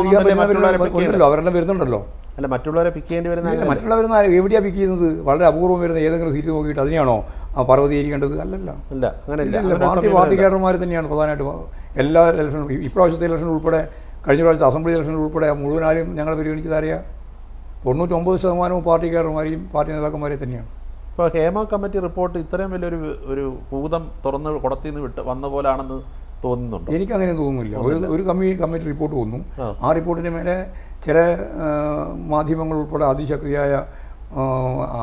അവരെല്ലാം വരുന്നുണ്ടല്ലോ. അല്ല, മറ്റുള്ളവരെ പിക്ക് ചെയ്യേണ്ടി വരുന്ന മറ്റുള്ളവരുന്ന എവിടെയാണ് പിക്ക് ചെയ്യുന്നത്? വളരെ അപൂർവം വരുന്ന ഏതെങ്കിലും സീറ്റ് നോക്കിയിട്ട് അതിനെയാണോ പർവ്വതീകരിക്കേണ്ടത്? അല്ലല്ല. പാർട്ടി കേഡർമാർ തന്നെയാണ് പ്രധാനമായിട്ട് എല്ലാ ഇലക്ഷനും. ഇപ്രാവശ്യത്തെ ഇലക്ഷൻ ഉൾപ്പെടെ, കഴിഞ്ഞ പ്രാവശ്യത്തെ അസംബ്ലി ഇലക്ഷൻ ഉൾപ്പെടെ മുഴുവനാരും ഞങ്ങൾ പരിഗണിച്ചത് അറിയാം. 99% പാർട്ടി കേഡർമാരെയും പാർട്ടി നേതാക്കന്മാരെ തന്നെയാണ്. ഇപ്പോൾ ഹേമ കമ്മിറ്റി റിപ്പോർട്ട് ഇത്രയും വലിയൊരു ഭൂതം തുറന്ന് കുടത്തിന്ന് വിട്ട് വന്ന പോലാണെന്ന് തോന്നുന്നുണ്ട്. എനിക്കങ്ങനെ തോന്നുന്നില്ല. ഒരു കമ്മിറ്റി റിപ്പോർട്ട് വന്നു. ആ റിപ്പോർട്ടിൻ്റെ മേലെ ചില മാധ്യമങ്ങൾ ഉൾപ്പെടെ അതിശക്തിയായ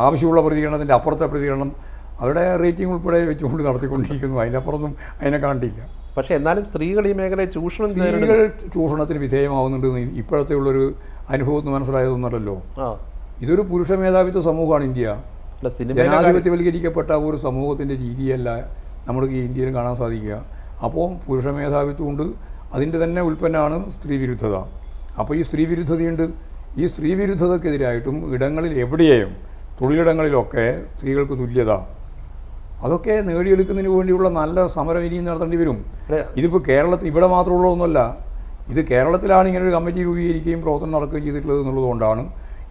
ആവശ്യമുള്ള പ്രതികരണത്തിൻ്റെ അപ്പുറത്തെ പ്രതികരണം അവരുടെ റേറ്റിംഗ് ഉൾപ്പെടെ വെച്ചുകൊണ്ട് നടത്തിക്കൊണ്ടിരിക്കുന്നു. അതിനപ്പുറമൊന്നും അതിനെ കണ്ടില്ല. പക്ഷേ എന്നാലും സ്ത്രീകൾ ഈ മേഖലയെ സ്ത്രീകൾ ചൂഷണത്തിന് വിധേയമാവുന്നുണ്ടെന്ന് ഇപ്പോഴത്തെ ഉള്ളൊരു അനുഭവത്തിന് മനസ്സിലായതൊന്നുമല്ലല്ലോ. ഇതൊരു പുരുഷ മേധാവിത്വ സമൂഹമാണ് ഇന്ത്യ. ജനാധിപത്യവൽക്കരിക്കപ്പെട്ട ഒരു സമൂഹത്തിൻ്റെ രീതിയല്ല നമുക്ക് ഈ ഇന്ത്യയിൽ കാണാൻ സാധിക്കുക. അപ്പോൾ പുരുഷ മേധാവിത്വമുണ്ട്, അതിൻ്റെ തന്നെ ഉൽപ്പന്നമാണ് സ്ത്രീ വിരുദ്ധത. അപ്പോൾ ഈ സ്ത്രീ വിരുദ്ധതയുണ്ട്. ഈ സ്ത്രീ വിരുദ്ധതക്കെതിരായിട്ടും ഇടങ്ങളിൽ എവിടെയും തൊഴിലിടങ്ങളിലൊക്കെ സ്ത്രീകൾക്ക് തുല്യത, അതൊക്കെ നേടിയെടുക്കുന്നതിന് വേണ്ടിയുള്ള നല്ല സമരം ഇനിയും നടത്തേണ്ടി വരും. ഇതിപ്പോൾ കേരളത്തിൽ ഇവിടെ മാത്രമുള്ളതൊന്നുമല്ല. ഇത് കേരളത്തിലാണ് ഇങ്ങനെ ഒരു കമ്മിറ്റി രൂപീകരിക്കുകയും പ്രവർത്തനം നടക്കുകയും ചെയ്തിട്ടുള്ളത് എന്നുള്ളതുകൊണ്ടാണ്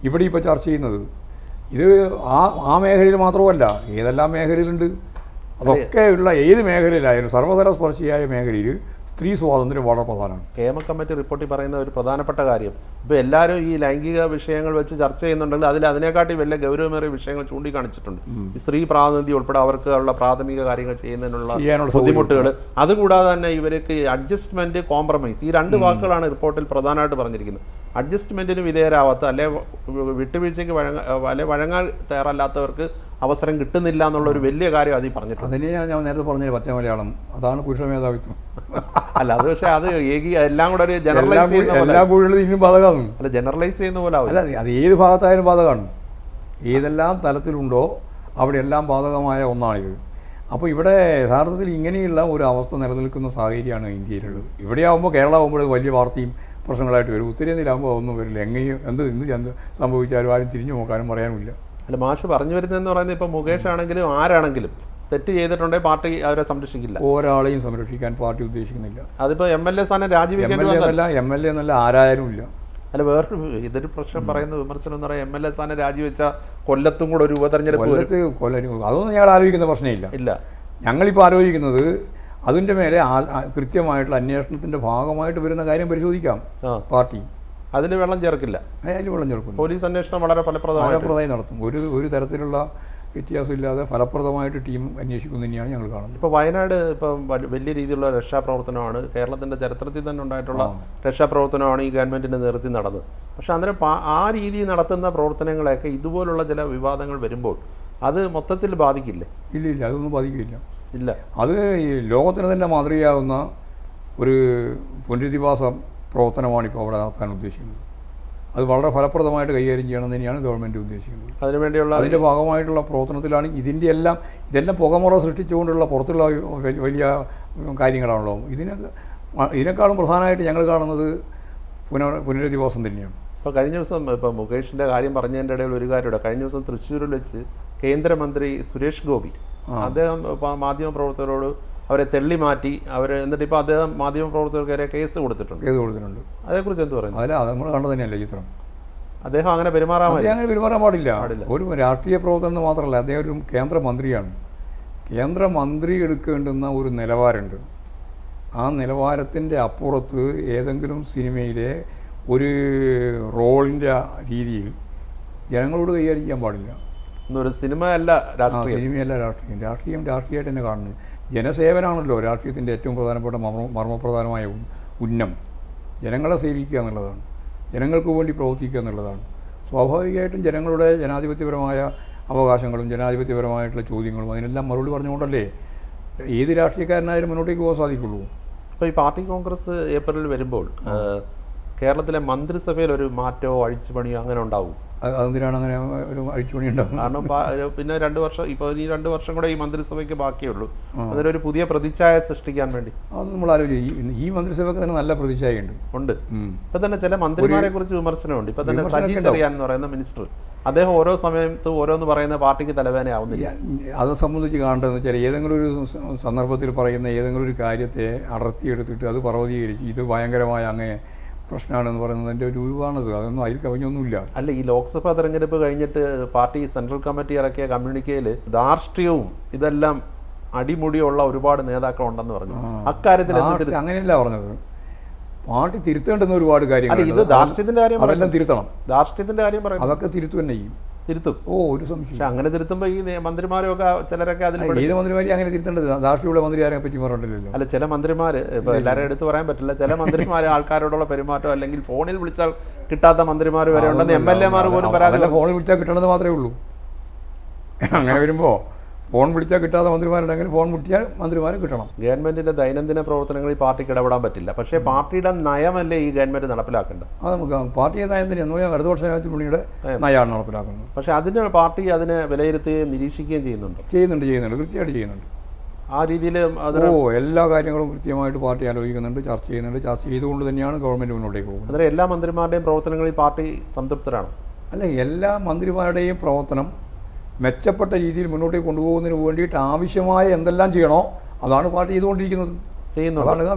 ഇവിടെ ഇപ്പോൾ ചർച്ച ചെയ്യുന്നത്. ഇത് ആ മേഖലയിൽ മാത്രമല്ല, ഏതെല്ലാം മേഖലയിലുണ്ട്. അതൊക്കെയുള്ള ഏത് മേഖലയിലായാലും സർവ്വതല സ്പർശിയായ മേഖലയിൽ സ്ത്രീ സ്വാതന്ത്ര്യം വളരെ പ്രധാനമാണ്. ഹേമ കമ്മിറ്റി റിപ്പോർട്ടിൽ പറയുന്ന ഒരു പ്രധാനപ്പെട്ട കാര്യം, ഇപ്പോൾ എല്ലാവരും ഈ ലൈംഗിക വിഷയങ്ങൾ വെച്ച് ചർച്ച ചെയ്യുന്നുണ്ടെങ്കിൽ അതിനെക്കാട്ടി വലിയ ഗൗരവമേറിയ വിഷയങ്ങൾ ചൂണ്ടിക്കാണിച്ചിട്ടുണ്ട്. ഈ സ്ത്രീ പ്രാതിനിധ്യം ഉൾപ്പെടെ അവർക്കുള്ള പ്രാഥമിക കാര്യങ്ങൾ ചെയ്യുന്നതിനുള്ള ബുദ്ധിമുട്ടുകൾ, അതുകൂടാതെ തന്നെ ഇവർക്ക് അഡ്ജസ്റ്റ്മെൻറ്റ്, കോംപ്രമൈസ്, ഈ രണ്ട് വാക്കുകളാണ് റിപ്പോർട്ടിൽ പ്രധാനമായിട്ട് പറഞ്ഞിരിക്കുന്നത്. അഡ്ജസ്റ്റ്മെൻറ്റിന് വിധേയരാവാത്ത അല്ലെ വിട്ടുവീഴ്ചയ്ക്ക് വഴങ്ങാൻ തയ്യാറല്ലാത്തവർക്ക് അവസരം കിട്ടുന്നില്ല എന്നുള്ളൊരു വലിയ കാര്യം അതിൽ പറഞ്ഞിട്ടുണ്ട്. അതിനെ ഞാൻ നേരത്തെ പറഞ്ഞ പച്ച മലയാളം, അതാണ് പുരുഷ മേധാവിത്വം. അല്ല, അത് പക്ഷേ അത് എല്ലാം കൂടെ ഒരു ജനറലൈസ് എല്ലാ കോഴികളും ഇനിയും ബാധകമാണ്. അല്ല, ജനറലൈസ് ചെയ്യുന്ന പോലെ അല്ല, അത് ഏത് ഭാഗത്തായാലും ബാധകമാണ്. ഏതെല്ലാം തലത്തിലുണ്ടോ അവിടെയെല്ലാം ബാധകമായ ഒന്നാണിത്. അപ്പോൾ ഇവിടെ യഥാർത്ഥത്തിൽ ഇങ്ങനെയുള്ള ഒരു അവസ്ഥ നിലനിൽക്കുന്ന സാഹചര്യമാണ് ഇന്ത്യയിലുള്ളത്. ഇവിടെയാകുമ്പോൾ കേരളം ആകുമ്പോൾ വലിയ വാർത്തയും പ്രശ്നങ്ങളായിട്ട് വരും. ഉത്തരേന്ത്യയിലാകുമ്പോൾ ഒന്നും വരില്ല. എങ്ങനെയും എന്ത് സംഭവിച്ചാലും ആരും തിരിഞ്ഞു നോക്കാനും പറയാനുമില്ല. അല്ല, മാഷ് പറഞ്ഞു വരുന്നതെന്ന് പറയുന്നത് ഇപ്പോൾ മുകേഷ് ആണെങ്കിലും ആരാണെങ്കിലും തെറ്റ് ചെയ്തിട്ടുണ്ടെങ്കിൽ പാർട്ടി അവരെ സംരക്ഷിക്കില്ല. ഒരാളെയും സംരക്ഷിക്കാൻ പാർട്ടി ഉദ്ദേശിക്കുന്നില്ല. അതിപ്പോൾ MLA സ്ഥാനം രാജിവെക്കേണ്ടി MLA എന്നല്ല, ആരായാലും ഇല്ല. അല്ല, വേറൊരു ഇതൊരു പ്രശ്നം പറയുന്ന വിമർശനം എന്ന് പറയുന്നത് MLA സ്ഥാനം രാജിവെച്ച കൊല്ലത്തും കൂടെ ഒരു ഉപതെരഞ്ഞെടുപ്പ്, അതൊന്നും ഞങ്ങൾ ആലോചിക്കുന്ന പ്രശ്നമില്ല. ഇല്ല, ഞങ്ങളിപ്പോൾ ആലോചിക്കുന്നത് അതിൻ്റെ മേലെ കൃത്യമായിട്ടുള്ള അന്വേഷണത്തിൻ്റെ ഭാഗമായിട്ട് വരുന്ന കാര്യം പരിശോധിക്കാം. പാർട്ടി അതിന് വെള്ളം ചേർക്കില്ല. അതിൽ വെള്ളം ചേർക്കും. പോലീസ് അന്വേഷണം വളരെ ഫലപ്രദമായി നടത്തും. ഒരു തരത്തിലുള്ള വ്യത്യാസമില്ലാതെ ഫലപ്രദമായിട്ട് ടീം അന്വേഷിക്കുന്നത് തന്നെയാണ് ഞങ്ങൾ കാണുന്നത്. ഇപ്പോൾ വയനാട് ഇപ്പം വലിയ രീതിയിലുള്ള രക്ഷാപ്രവർത്തനമാണ്, കേരളത്തിൻ്റെ ചരിത്രത്തിൽ തന്നെ ഉണ്ടായിട്ടുള്ള രക്ഷാപ്രവർത്തനമാണ് ഈ ഗവൺമെൻറ്റിൻ്റെ നേതൃത്വത്തിൽ നടന്നത്. പക്ഷേ അന്നേരം ആ രീതിയിൽ നടത്തുന്ന പ്രവർത്തനങ്ങളെയൊക്കെ ഇതുപോലുള്ള ചില വിവാദങ്ങൾ വരുമ്പോൾ അത് മൊത്തത്തിൽ ബാധിക്കില്ലേ? ഇല്ല, അതൊന്നും ബാധിക്കില്ല. ഇല്ല, അത് ഈ ലോകത്തിന് തന്നെ മാതൃകയാവുന്ന ഒരു പുനരധിവാസ പ്രവർത്തനമാണ് ഇപ്പോൾ അവിടെ നടത്താൻ ഉദ്ദേശിക്കുന്നത്. അത് വളരെ ഫലപ്രദമായിട്ട് കൈകാര്യം ചെയ്യണം തന്നെയാണ് ഗവൺമെൻറ് ഉദ്ദേശിക്കുന്നത്. അതിൻ്റെ ഭാഗമായിട്ടുള്ള പ്രവർത്തനത്തിലാണ് ഇതെല്ലാം പുകമുറ സൃഷ്ടിച്ചുകൊണ്ടുള്ള പുറത്തുള്ള വലിയ കാര്യങ്ങളാണല്ലോ. ഇതിനേക്കാളും പ്രധാനമായിട്ട് ഞങ്ങൾ കാണുന്നത് പുനരധിവാസം തന്നെയാണ്. ഇപ്പോൾ കഴിഞ്ഞ ദിവസം ഇപ്പോൾ മുകേഷിൻ്റെ കാര്യം പറഞ്ഞതിൻ്റെ ഇടയിൽ ഒരു കാര്യമുണ്ട്. കഴിഞ്ഞ ദിവസം തൃശ്ശൂരിൽ വെച്ച് കേന്ദ്രമന്ത്രി സുരേഷ് ഗോപി അദ്ദേഹം മാധ്യമപ്രവർത്തകരോട് അവരെ തെള്ളി മാറ്റി എന്നിട്ട് ഇപ്പോൾ അദ്ദേഹം മാധ്യമപ്രവർത്തകർക്കെതിരെ കേസ് കൊടുത്തിട്ടുണ്ട്. അതേക്കുറിച്ച് എന്ത് പറയുന്നു? അതല്ല, അത് നമ്മൾ കണ്ടത് തന്നെയല്ലേ ചിത്രം. അദ്ദേഹം അങ്ങനെ പെരുമാറാൻ പാടില്ല. ഒരു രാഷ്ട്രീയ പ്രവർത്തനം മാത്രമല്ല, അദ്ദേഹം ഒരു കേന്ദ്രമന്ത്രിയാണ്. കേന്ദ്രമന്ത്രി എടുക്കേണ്ടുന്ന ഒരു നിലവാരമുണ്ട്. ആ നിലവാരത്തിൻ്റെ അപ്പുറത്ത് ഏതെങ്കിലും സിനിമയിലെ ഒരു റോളിൻ്റെ രീതിയിൽ ജനങ്ങളോട് കൈകാര്യം ചെയ്യാൻ പാടില്ല. ഒരു സിനിമയല്ല രാഷ്ട്രീയം. സിനിമയല്ല രാഷ്ട്രീയം. രാഷ്ട്രീയമായിട്ട് തന്നെ കാണുന്നു. ജനസേവനമാണല്ലോ രാഷ്ട്രീയത്തിൻ്റെ ഏറ്റവും പ്രധാനപ്പെട്ട മർമ്മപ്രധാനമായ ഉന്നം. ജനങ്ങളെ സേവിക്കുക എന്നുള്ളതാണ്, ജനങ്ങൾക്ക് വേണ്ടി പ്രവർത്തിക്കുക എന്നുള്ളതാണ്. സ്വാഭാവികമായിട്ടും ജനങ്ങളുടെ ജനാധിപത്യപരമായ അവകാശങ്ങളും ജനാധിപത്യപരമായിട്ടുള്ള ചോദ്യങ്ങളും അതിനെല്ലാം മറുപടി പറഞ്ഞുകൊണ്ടല്ലേ ഏത് രാഷ്ട്രീയക്കാരനായാലും മുന്നോട്ടേക്ക് പോകാൻ സാധിക്കുള്ളൂ. അപ്പോൾ ഈ പാർട്ടി കോൺഗ്രസ് ഏപ്രിലിൽ വരുമ്പോൾ കേരളത്തിലെ മന്ത്രിസഭയിൽ ഒരു മാറ്റമോ അഴിച്ചുപണിയോ അങ്ങനെ ഉണ്ടാവും? അതെന്തിനാണ് അങ്ങനെ ഒരു അഴിച്ചുപണി ഉണ്ടാവും? കാരണം പിന്നെ 2 വർഷം, ഇപ്പോൾ ഈ 2 വർഷം കൂടെ ഈ മന്ത്രിസഭയ്ക്ക് ബാക്കിയുള്ളൂ. അതിലൊരു പുതിയ പ്രതിച്ഛായ സൃഷ്ടിക്കാൻ വേണ്ടി അത് നമ്മൾ ആലോചിക്കും. ഈ മന്ത്രിസഭയ്ക്ക് തന്നെ നല്ല പ്രതിച്ഛായ ഉണ്ട്. ഇപ്പം തന്നെ ചില മന്ത്രിമാരെ കുറിച്ച് വിമർശനമുണ്ട്. ഇപ്പം തന്നെ സജി ചെറിയാൻ എന്ന് പറയുന്ന മിനിസ്റ്റർ, അദ്ദേഹം ഓരോ സമയത്ത് ഓരോന്ന് പറയുന്ന പാർട്ടിക്ക് തലവേദനയാവുന്നില്ല. അത് സംബന്ധിച്ച് കാണേണ്ടതെന്ന് വെച്ചാൽ ഏതെങ്കിലും ഒരു സന്ദർഭത്തിൽ പറയുന്ന ഏതെങ്കിലും ഒരു കാര്യത്തെ അടർത്തിയെടുത്തിട്ട് അത് പർവ്വതീകരിച്ച് ഇത് ഭയങ്കരമായ അങ്ങനെ പ്രശ്നമാണെന്ന് പറയുന്നതിൻ്റെ ഒരു രൂപമാണത്. അതൊന്നും അതിൽ കവിഞ്ഞൊന്നുമില്ല. അല്ല, ഈ ലോക്സഭാ തെരഞ്ഞെടുപ്പ് കഴിഞ്ഞിട്ട് പാർട്ടി സെൻട്രൽ കമ്മിറ്റി ഇറക്കിയ കമ്മ്യൂണിക്കയിൽ ധാർഷ്ട്യവും ഇതെല്ലാം അടിമുടിയുള്ള ഒരുപാട് നേതാക്കളുണ്ടെന്ന് പറഞ്ഞു. അക്കാര്യത്തിൽ അങ്ങനെയല്ല പറഞ്ഞത്. പാർട്ടി തിരുത്തേണ്ടുന്ന ഒരുപാട് കാര്യങ്ങൾ. ഇത് ധാർഷ്ട്യത്തിന്റെ കാര്യം, അതെല്ലാം തിരുത്തണം. ധാർഷ്ട്യത്തിന്റെ കാര്യം പറയും, അതൊക്കെ തിരുത്തു തന്നെ ചെയ്യും. തിരുത്തും. ഒരു സംശയം. പക്ഷെ അങ്ങനെ തിരുത്തുമ്പോൾ ഈ മന്ത്രിമാരൊക്കെ ചിലരൊക്കെ അതിൽ ഏത് മന്ത്രിമാരെ അങ്ങനെ തിരുത്തേണ്ടത്? ധാർഷ്ട്യമുള്ള മന്ത്രിമാരെ പറ്റി പറഞ്ഞില്ലല്ലോ. അല്ല, ചില മന്ത്രിമാർ, ഇപ്പോൾ എല്ലാവരും എടുത്ത് പറയാൻ പറ്റില്ല, ചില മന്ത്രിമാർ ആൾക്കാരോടുള്ള പെരുമാറ്റം അല്ലെങ്കിൽ ഫോണിൽ വിളിച്ചാൽ കിട്ടാത്ത മന്ത്രിമാർ വരെ ഉണ്ടെന്ന് MLA പോലും പരാതി. ഫോണിൽ വിളിച്ചാൽ കിട്ടണത് മാത്രമേ ഉള്ളൂ. അങ്ങനെ വരുമ്പോൾ ഫോൺ വിളിച്ചാൽ കിട്ടാത്ത മന്ത്രിമാരുണ്ടെങ്കിൽ ഫോൺ വിളിച്ചാൽ മന്ത്രിമാരെ കിട്ടണം. ഗവൺമെന്റിന്റെ ദൈനംദിന പ്രവർത്തനങ്ങളിൽ പാർട്ടിക്ക് ഇടപെടാൻ പറ്റില്ല. പക്ഷേ പാർട്ടിയുടെ നയമല്ലേ ഈ ഗവൺമെന്റ് നടപ്പിലാക്കേണ്ടത്? അത് നമുക്ക് പാർട്ടിയുടെ നയത്തിന് അടുത്ത വർഷം പുള്ളിയുടെ നയമാണ് നടപ്പിലാക്കുന്നത്. പക്ഷേ പാർട്ടി അതിനെ വിലയിരുത്തുകയും നിരീക്ഷിക്കുകയും ചെയ്യുന്നുണ്ട്. കൃത്യമായിട്ട് ചെയ്യുന്നുണ്ട്. ആ രീതിയിൽ എല്ലാ കാര്യങ്ങളും കൃത്യമായിട്ട് പാർട്ടി ആലോചിക്കുന്നുണ്ട്, ചർച്ച ചെയ്തുകൊണ്ട് തന്നെയാണ് ഗവൺമെന്റ് മുന്നോട്ടേക്ക് പോകുന്നത്. അന്നേരം എല്ലാ മന്ത്രിമാരുടെയും പ്രവർത്തനങ്ങളിൽ പാർട്ടി സംതൃപ്തരാണ്? അല്ല, എല്ലാ മന്ത്രിമാരുടെയും പ്രവർത്തനം മെച്ചപ്പെട്ട രീതിയിൽ മുന്നോട്ടേക്ക് കൊണ്ടുപോകുന്നതിന് വേണ്ടിയിട്ട് ആവശ്യമായ എന്തെല്ലാം ചെയ്യണോ അതാണ് പാർട്ടി ചെയ്തുകൊണ്ടിരിക്കുന്നത്.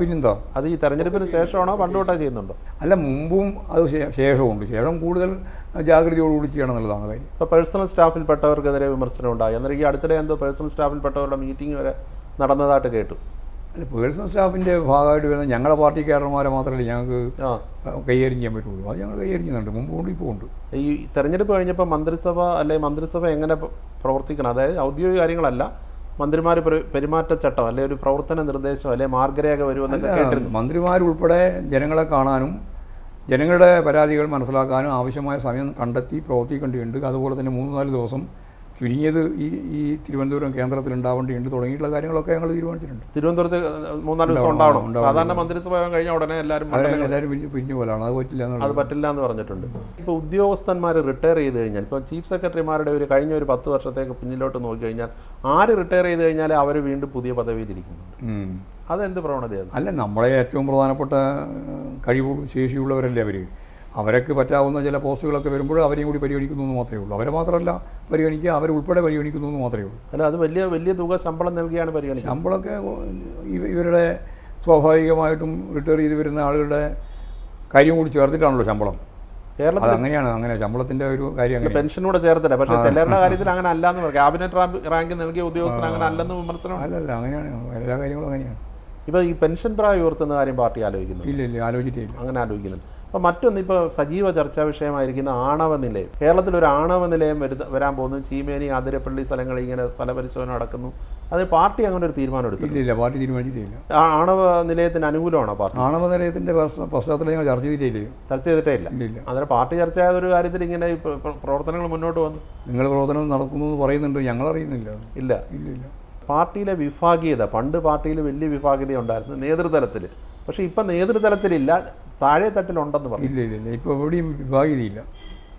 പിന്നെന്താ? അത് ഈ തെരഞ്ഞെടുപ്പിന് ശേഷമാണോ പണ്ടുതൊട്ടാണ് ചെയ്യുന്നുണ്ടോ? അല്ല, മുമ്പും അത് ശേഷമുണ്ട്. ശേഷം കൂടുതൽ ജാഗ്രതയോടുകൂടി ചെയ്യണം എന്നുള്ളതാണ് കാര്യം. ഇപ്പോൾ പേഴ്സണൽ സ്റ്റാഫിൽപ്പെട്ടവർക്കെതിരെ വിമർശനം ഉണ്ടായി. അന്നേരം ഈ അടുത്തിടെ എന്തോ പേഴ്സണൽ സ്റ്റാഫിൽപ്പെട്ടവരുടെ മീറ്റിംഗ് വരെ നടന്നതായിട്ട് കേട്ടു. അല്ല, പേഴ്സണൽ സ്റ്റാഫിൻ്റെ ഭാഗമായിട്ട് വരുന്ന ഞങ്ങളുടെ പാർട്ടി കേഡർമാരെ മാത്രമല്ലേ ഞങ്ങൾക്ക് കൈകാര്യം ചെയ്യാൻ പറ്റുള്ളൂ. അത് ഞങ്ങൾ കൈകാര്യം ചെയ്യുന്നുണ്ട്, മുമ്പുണ്ട്, ഇപ്പോൾ ഉണ്ട്. ഈ തെരഞ്ഞെടുപ്പ് കഴിഞ്ഞപ്പോൾ മന്ത്രിസഭ എങ്ങനെ പ്രവർത്തിക്കണം, അതായത് ഔദ്യോഗിക കാര്യങ്ങളല്ല, മന്ത്രിമാർ പെരുമാറ്റച്ചട്ടം അല്ലെ ഒരു പ്രവർത്തന നിർദ്ദേശം അല്ലെ മാർഗരേഖ വരുമെന്നൊക്കെ കേട്ടിരുന്നു. മന്ത്രിമാരുൾപ്പെടെ ജനങ്ങളെ കാണാനും ജനങ്ങളുടെ പരാതികൾ മനസ്സിലാക്കാനും ആവശ്യമായ സമയം കണ്ടെത്തി പ്രവർത്തിക്കേണ്ടിയുണ്ട്. അതുപോലെ തന്നെ 3-4 ദിവസം ചുരുങ്ങിയത് ഈ തിരുവനന്തപുരം കേന്ദ്രത്തിൽ ഉണ്ടാവേണ്ടിയുണ്ട്. തുടങ്ങിയിട്ടുള്ള കാര്യങ്ങളൊക്കെ ഞങ്ങൾ തീരുമാനിച്ചിട്ടുണ്ട്. തിരുവനന്തപുരത്ത് 3-4 ദിവസം ഉണ്ടാവണം. സാധാരണ മന്ത്രിസഭ കഴിഞ്ഞ ഉടനെ എല്ലാവരും പിരിഞ്ഞു പോലാണ്. അത് പറ്റില്ല എന്ന് പറഞ്ഞിട്ടുണ്ട്. ഇപ്പോൾ ഉദ്യോഗസ്ഥന്മാർ റിട്ടയർ ചെയ്ത് കഴിഞ്ഞാൽ, ഇപ്പോൾ ചീഫ് സെക്രട്ടറിമാരുടെ കഴിഞ്ഞ ഒരു 10 വർഷത്തേക്ക് പിന്നിലോട്ട് നോക്കിക്കഴിഞ്ഞാൽ ആര് റിട്ടയർ ചെയ്ത് കഴിഞ്ഞാൽ അവർ വീണ്ടും പുതിയ പദവിയിലിരിക്കുന്നുണ്ട്. അതെന്ത് പ്രവണതയാണ്? അല്ല, നമ്മളെ ഏറ്റവും പ്രധാനപ്പെട്ട ശേഷിയുള്ളവരല്ലേ അവരൊക്കെ പറ്റാവുന്ന ചില പോസ്റ്റുകളൊക്കെ വരുമ്പോൾ അവരെയും കൂടി പരിഗണിക്കുന്നു എന്ന് മാത്രമേ ഉള്ളൂ. അവരെ മാത്രമല്ല പരിഗണിക്കുക, അവരുൾപ്പെടെ പരിഗണിക്കുന്നു എന്ന് മാത്രമേ ഉള്ളൂ. അല്ല, അത് വലിയ തുക ശമ്പളം നൽകിയാണ് പരിഗണിക്കുക. ശമ്പളമൊക്കെ ഇവരുടെ സ്വാഭാവികമായിട്ടും റിട്ടയർ ചെയ്ത് വരുന്ന ആളുകളുടെ കാര്യം കൂടി ചേർത്തിട്ടാണല്ലോ ശമ്പളം. കേരളത്തിൽ അങ്ങനെ ശമ്പളത്തിന്റെ ഒരു കാര്യം പെൻഷൻ കൂടെ ചേർത്തില്ല. പക്ഷേ ചിലരുടെ കാര്യത്തിൽ അങ്ങനെ അല്ലാന്ന് പറയും. ക്യാബിനറ്റ് റാങ്ക് നൽകിയ ഉദ്യോഗസ്ഥൻ അങ്ങനെ അല്ലെന്ന് വിമർശനം. അല്ലല്ല, അങ്ങനെയാണ്, എല്ലാ കാര്യങ്ങളും അങ്ങനെയാണ്. ഇപ്പോൾ ഈ പെൻഷൻ പ്രായം ഉയർത്തുന്ന കാര്യം പാർട്ടി ആലോചിക്കുന്നു? ഇല്ല, ആലോചിച്ചിട്ടില്ല. അങ്ങനെ ആലോചിക്കുന്നുണ്ട്. അപ്പോൾ മറ്റൊന്ന്, ഇപ്പോൾ സജീവ ചർച്ചാ വിഷയമായിരിക്കുന്ന ആണവ നിലയം. കേരളത്തിൽ ഒരു ആണവ നിലയം വരാൻ പോകുന്നു. ചീമേനി, അതിരപ്പള്ളി സ്ഥലങ്ങളിൽ ഇങ്ങനെ സ്ഥലപരിശോധന നടക്കുന്നു. അത് പാർട്ടി അങ്ങനെ ഒരു തീരുമാനം എടുത്തു? ഇല്ല, പാർട്ടി തീരുമാനിച്ചിട്ടില്ല. ആണവ നിലയത്തിന് അനുകൂലമാണോ പാർട്ടി? ആണവ നിലയത്തിന്റെ പശ്ചാത്തലം ഞങ്ങൾ ചർച്ച ചെയ്തിട്ടേ ഇല്ല. അന്നേരം പാർട്ടി ചർച്ച ചെയ്ത ഒരു കാര്യത്തിൽ ഇങ്ങനെ പ്രവർത്തനങ്ങൾ മുന്നോട്ട് വന്നു. നിങ്ങൾ പ്രവർത്തനം നടക്കുന്നു എന്ന് പറയുന്നുണ്ട്, ഞങ്ങൾ അറിയുന്നില്ല. ഇല്ല. പാർട്ടിയിലെ വിഭാഗീയത, പണ്ട് പാർട്ടിയിൽ വലിയ വിഭാഗീയത ഉണ്ടായിരുന്നു നേതൃതലത്തിൽ. പക്ഷേ ഇപ്പം നേതൃതലത്തിലില്ല, താഴെ തട്ടിലുണ്ടെന്ന് പറഞ്ഞു. ഇല്ല, ഇപ്പോൾ എവിടെയും വിഭാഗീയതയില്ല.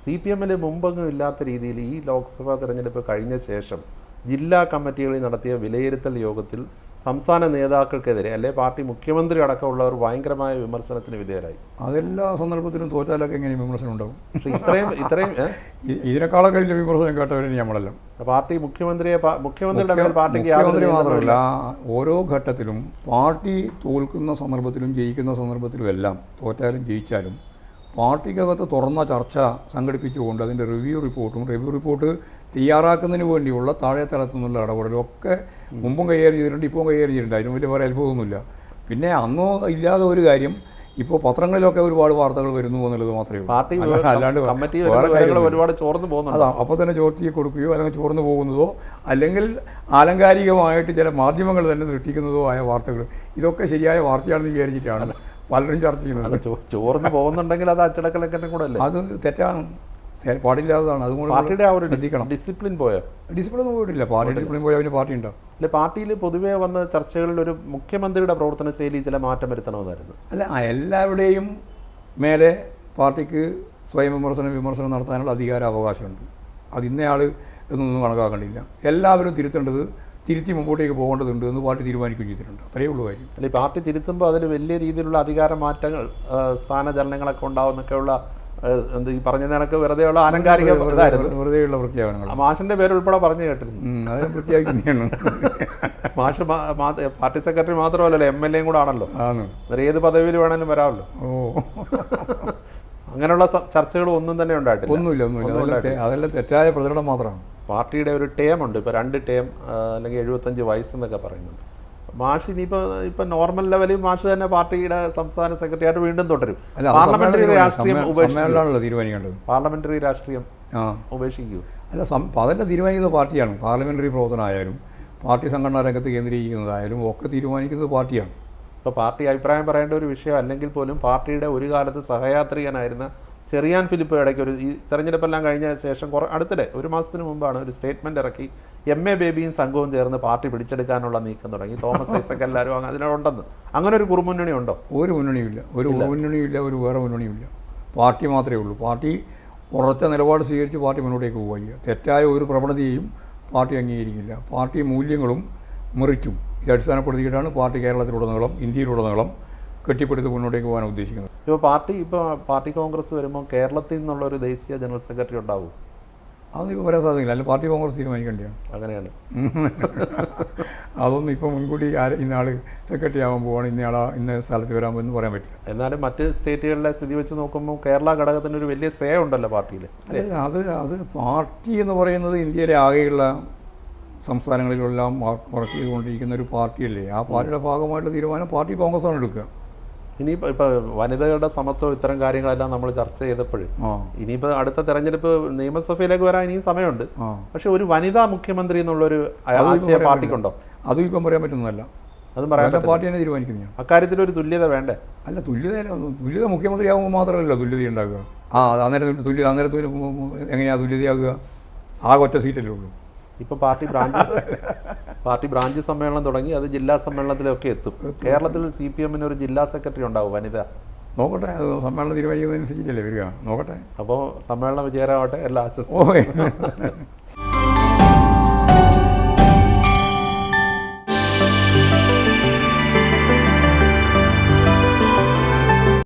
CPM-ൽ മുമ്പൊന്നും ഇല്ലാത്ത രീതിയിൽ ഈ ലോക്സഭാ തെരഞ്ഞെടുപ്പ് കഴിഞ്ഞ ശേഷം ജില്ലാ കമ്മിറ്റികളിൽ നടത്തിയ വിലയിരുത്തൽ യോഗത്തിൽ സംസ്ഥാന നേതാക്കൾക്കെതിരെ അല്ലെ പാർട്ടി മുഖ്യമന്ത്രി അടക്കമുള്ളവർ ഭയങ്കരമായ വിമർശനത്തിന് വിധേയരായി. അതെല്ലാ സന്ദർഭത്തിലും തോറ്റാലൊക്കെ എങ്ങനെ വിമർശനം ഉണ്ടാവും? ഇത്രയും ഇതിനേക്കാളൊക്കെ വലിയ വിമർശനം കേട്ടവരെ നമ്മളെല്ലാം പാർട്ടി മുഖ്യമന്ത്രിയുടെ മേൽ പാർട്ടിക്ക് മുഖ്യമന്ത്രി മാത്രമല്ല, ഓരോ ഘട്ടത്തിലും പാർട്ടി തോൽക്കുന്ന സന്ദർഭത്തിലും ജയിക്കുന്ന സന്ദർഭത്തിലും എല്ലാം, തോറ്റാലും ജയിച്ചാലും പാർട്ടിക്കകത്ത് തുറന്ന ചർച്ച സംഘടിപ്പിച്ചുകൊണ്ട് അതിൻ്റെ റിവ്യൂ റിപ്പോർട്ട് തയ്യാറാക്കുന്നതിന് വേണ്ടിയുള്ള താഴെ തലത്തു നിന്നുള്ള ഇടപെടലും ഒക്കെ മുമ്പും കൈകാര്യം ചെയ്തിട്ടുണ്ട്, ഇപ്പോൾ കൈകാര്യം ചെയ്തിട്ടുണ്ട്. അതിന് വലിയ വേറെ അത്ഭുതമൊന്നുമില്ല. പിന്നെ അന്നോ ഇല്ലാതെ ഒരു കാര്യം, ഇപ്പോൾ പത്രങ്ങളിലൊക്കെ ഒരുപാട് വാർത്തകൾ വരുന്നു എന്നുള്ളത് മാത്രമേ ഉള്ളൂ. അല്ലാണ്ട് വേറെ കാര്യം അതാ അപ്പോൾ തന്നെ ചോർത്തി കൊടുക്കുകയോ അല്ലെങ്കിൽ ചോർന്നു പോകുന്നതോ അല്ലെങ്കിൽ ആലങ്കാരികമായിട്ട് ചില മാധ്യമങ്ങൾ തന്നെ സൃഷ്ടിക്കുന്നതോ ആയ വാർത്തകൾ, ഇതൊക്കെ ശരിയായ വാർത്തയാണെന്ന് വിചാരിച്ചിട്ടാണ് പലരും ചർച്ച ചെയ്യുന്നത്. ചോർന്ന് പോകുന്നുണ്ടെങ്കിൽ അത് അച്ചടക്കലൊക്കെ കൂടെ അല്ലേ? അത് തെറ്റാണ്, പാടില്ലാത്തതാണ്. അതുകൊണ്ട് പാർട്ടിയുടെ ആ ഒരു ഡിസിപ്ലിൻ പോയോ? ഡിസിപ്ലിൻ ഒന്നും പോയിട്ടില്ല. പാർട്ടി ഡിസിപ്ലിൻ പോയാൽ അവന് പാർട്ടി ഉണ്ടാവും. അല്ലെ, പാർട്ടിയിൽ പൊതുവേ വന്ന ചർച്ചകളിൽ ഒരു മുഖ്യമന്ത്രിയുടെ പ്രവർത്തന ശൈലി ചില മാറ്റം വരുത്തണമെന്നായിരുന്നു. അല്ല, എല്ലാവരുടെയും മേലെ പാർട്ടിക്ക് സ്വയം വിമർശനം നടത്താനുള്ള അധികാരാവകാശമുണ്ട്. അത് ഇന്നയാൾ എന്നൊന്നും കണക്കാക്കേണ്ടില്ല. എല്ലാവരും തിരുത്തി മുമ്പോട്ടേക്ക് പോകേണ്ടതുണ്ട് എന്ന് പാർട്ടി തീരുമാനിക്കുകയും ചെയ്തിട്ടുണ്ട്. അത്രയേ ഉള്ളൂ കാര്യം. അല്ലെ, പാർട്ടി തിരുത്തുമ്പോൾ അതിൽ വലിയ രീതിയിലുള്ള അധികാര മാറ്റങ്ങൾ, സ്ഥാനചലനങ്ങളൊക്കെ ഉണ്ടാവുന്നൊക്കെയുള്ള ഈ പറഞ്ഞ നിനക്ക് വെറുതെയുള്ള ആലങ്കാരിക വെറുതെയുള്ള പ്രഖ്യാപനങ്ങൾ മാഷിന്റെ പേര് ഉൾപ്പെടെ പറഞ്ഞു കേട്ടിരുന്നു. അതിനെ പ്രത്യേകിക്കുകയാണ്. മാഷ് പാർട്ടി സെക്രട്ടറി മാത്രമല്ലല്ലോ, MLA കൂടെ ആണല്ലോ. ഏത് പദവിയിൽ വേണമെങ്കിലും വരാമല്ലോ. അങ്ങനെയുള്ള ചർച്ചകൾ ഒന്നും തന്നെ ഉണ്ടായിട്ടില്ല. ഒന്നുമില്ല. അതെല്ലാം തെറ്റായ പ്രചരണം മാത്രമാണ്. പാർട്ടിയുടെ ഒരു ടേം ഉണ്ട്, ഇപ്പോൾ 2 ടേം അല്ലെങ്കിൽ 75 വയസ്സെന്നൊക്കെ പറയുന്നുണ്ട്. മാഷ് ഇനിയിപ്പോൾ നോർമൽ ലെവലിൽ മാഷ് തന്നെ പാർട്ടിയുടെ സംസ്ഥാന സെക്രട്ടറി ആയിട്ട് വീണ്ടും തുടരും. പാർലമെന്ററി രാഷ്ട്രീയം തീരുമാനിക്കേണ്ടത്. പാർലമെന്ററി രാഷ്ട്രീയം ഉപേക്ഷിക്കൂ. അല്ല, അതെല്ലാം തീരുമാനിക്കുന്നത് പാർട്ടിയാണ്. പാർലമെന്ററി പ്രവർത്തനമായാലും പാർട്ടി സംഘടനാ രംഗത്ത് കേന്ദ്രീകരിക്കുന്നതായാലും ഒക്കെ തീരുമാനിക്കുന്നത് പാർട്ടിയാണ്. ഇപ്പോൾ പാർട്ടി അഭിപ്രായം പറയേണ്ട ഒരു വിഷയം അല്ലെങ്കിൽ പോലും പാർട്ടിയുടെ ഒരു കാലത്ത് സഹയാത്രികനായിരുന്ന ചെറിയാൻ ഫിലിപ്പ് ഇടയ്ക്ക് ഈ തെരഞ്ഞെടുപ്പെല്ലാം കഴിഞ്ഞ ശേഷം അടുത്തിടെ 1 മാസത്തിന് മുമ്പാണ് ഒരു സ്റ്റേറ്റ്മെൻറ്റ് ഇറക്കി, MA ബേബിയും സംഘവും ചേർന്ന് പാർട്ടി പിടിച്ചെടുക്കാനുള്ള നീക്കം തുടങ്ങി, തോമസ് ഐസക് എല്ലാവരും അതിനുണ്ടെന്ന്. അങ്ങനെ ഒരു കുറുമുന്നണി ഉണ്ടോ? ഒരു മുന്നണിയുമില്ല. ഒരു വേറെ മുന്നണിയുമില്ല. പാർട്ടി മാത്രമേ ഉള്ളൂ. പാർട്ടി ഉറച്ച നിലപാട് സ്വീകരിച്ച് പാർട്ടി മുന്നോട്ടേക്ക് പോവുക. തെറ്റായ ഒരു പ്രവണതയെയും പാർട്ടി അംഗീകരിക്കില്ല. പാർട്ടി മൂല്യങ്ങളും മെറിറ്റും ഇത് അടിസ്ഥാനപ്പെടുത്തിയിട്ടാണ് പാർട്ടി കേരളത്തിലുടനീളം, ഇന്ത്യയിലുടനീളം കെട്ടിപ്പടുത്ത് മുന്നോട്ടേക്ക് പോകാൻ ഉദ്ദേശിക്കുന്നത്. ഇപ്പോൾ പാർട്ടി കോൺഗ്രസ് വരുമ്പോൾ കേരളത്തിൽ നിന്നുള്ളൊരു ദേശീയ ജനറൽ സെക്രട്ടറി ഉണ്ടാവും? അതൊന്നും ഇപ്പോൾ പറയാൻ സാധിക്കില്ല. അല്ലെങ്കിൽ പാർട്ടി കോൺഗ്രസ് തീരുമാനിക്കേണ്ടതാണ്. അങ്ങനെയാണ്. അതൊന്നും ഇപ്പോൾ മുൻകൂട്ടി ഇന്നയാൾ സെക്രട്ടറി ആകാൻ പോവാണ്, ഇന്ന സ്ഥലത്ത് വരാൻ പോകുമെന്ന് പറയാൻ പറ്റില്ല. എന്നാലും മറ്റ് സ്റ്റേറ്റുകളിലെ സ്ഥിതി വെച്ച് നോക്കുമ്പോൾ കേരള ഘടകത്തിന് ഒരു വലിയ സേ ഉണ്ടല്ലോ പാർട്ടിയിൽ. അത് പാർട്ടി എന്ന് പറയുന്നത് ഇന്ത്യയിലെ ആകെയുള്ള സംസ്ഥാനങ്ങളിലെല്ലാം വർക്ക് ചെയ്തുകൊണ്ടിരിക്കുന്ന ഒരു പാർട്ടിയല്ലേ. ആ പാർട്ടിയുടെ ഭാഗമായിട്ടുള്ള തീരുമാനം പാർട്ടി കോൺഗ്രസ്സാണ് എടുക്കുക. ഇനിയിപ്പോൾ വനിതകളുടെ സമത്വം ഇത്തരം കാര്യങ്ങളെല്ലാം നമ്മൾ ചർച്ച ചെയ്തപ്പോൾ ഇനിയിപ്പോൾ അടുത്ത തെരഞ്ഞെടുപ്പ് നിയമസഭയിലേക്ക് വരാൻ ഇനിയും സമയമുണ്ട്. പക്ഷെ ഒരു വനിതാ മുഖ്യമന്ത്രി എന്നുള്ളൊരു ആശയ പാർട്ടിക്കുണ്ടോ? അതും ഇപ്പം പറയാൻ പറ്റുന്നതല്ല. അതും പറയാൻ പാർട്ടി തന്നെ തീരുമാനിക്കുന്നതാണ്. അക്കാര്യത്തിൽ ഒരു തുല്യത വേണ്ടേ? അല്ല, തുല്യത മുഖ്യമന്ത്രിയാകുമ്പോൾ മാത്രമല്ലല്ലോ തുല്യത ഉണ്ടാകുക. അന്നേരം എങ്ങനെയാണ് തുല്യതയാകുക? ആകെ ഒറ്റ സീറ്റല്ലേ ഉള്ളൂ. ഇപ്പോൾ പാർട്ടി ബ്രാഞ്ച് സമ്മേളനം തുടങ്ങി, അത് ജില്ലാ സമ്മേളനത്തിലൊക്കെ എത്തും. കേരളത്തിൽ CPM ഒരു ജില്ലാ സെക്രട്ടറി ഉണ്ടാവും വനിത. നോക്കട്ടെ, സമ്മേളനം തീരുമാനിക്കുന്നതനുസരിച്ചിട്ടല്ലേ വരിക. നോക്കട്ടെ. അപ്പോൾ സമ്മേളനം വിജയമാവട്ടെ. എല്ലാ ആശംസകളും.